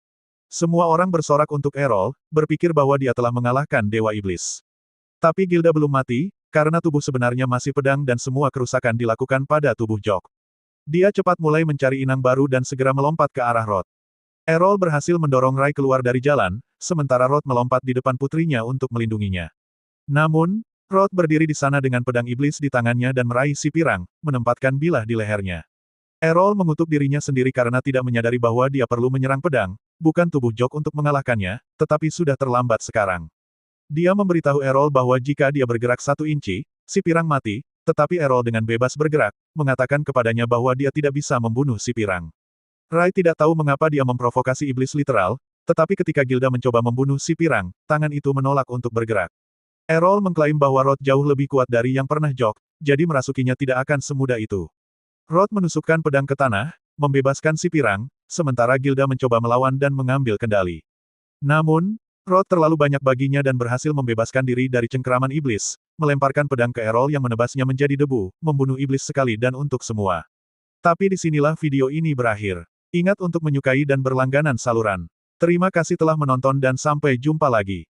Semua orang bersorak untuk Errol, berpikir bahwa dia telah mengalahkan Dewa Iblis. Tapi Gilda belum mati, karena tubuh sebenarnya masih pedang dan semua kerusakan dilakukan pada tubuh Jok. Dia cepat mulai mencari inang baru dan segera melompat ke arah Rod. Errol berhasil mendorong Rai keluar dari jalan, sementara Rod melompat di depan putrinya untuk melindunginya. Namun, Rod berdiri di sana dengan pedang iblis di tangannya dan meraih si pirang, menempatkan bilah di lehernya. Errol mengutuk dirinya sendiri karena tidak menyadari bahwa dia perlu menyerang pedang, bukan tubuh Jok untuk mengalahkannya, tetapi sudah terlambat sekarang. Dia memberitahu Errol bahwa jika dia bergerak 1 inci, si pirang mati, tetapi Errol dengan bebas bergerak, mengatakan kepadanya bahwa dia tidak bisa membunuh si pirang. Rai tidak tahu mengapa dia memprovokasi iblis literal, tetapi ketika Gilda mencoba membunuh si pirang, tangan itu menolak untuk bergerak. Errol mengklaim bahwa Rod jauh lebih kuat dari yang pernah Jok, jadi merasukinya tidak akan semudah itu. Rod menusukkan pedang ke tanah, membebaskan si pirang, sementara Gilda mencoba melawan dan mengambil kendali. Namun, Rod terlalu banyak baginya dan berhasil membebaskan diri dari cengkeraman iblis, melemparkan pedang ke Errol yang menebasnya menjadi debu, membunuh iblis sekali dan untuk semua. Tapi disinilah video ini berakhir. Ingat untuk menyukai dan berlangganan saluran. Terima kasih telah menonton dan sampai jumpa lagi.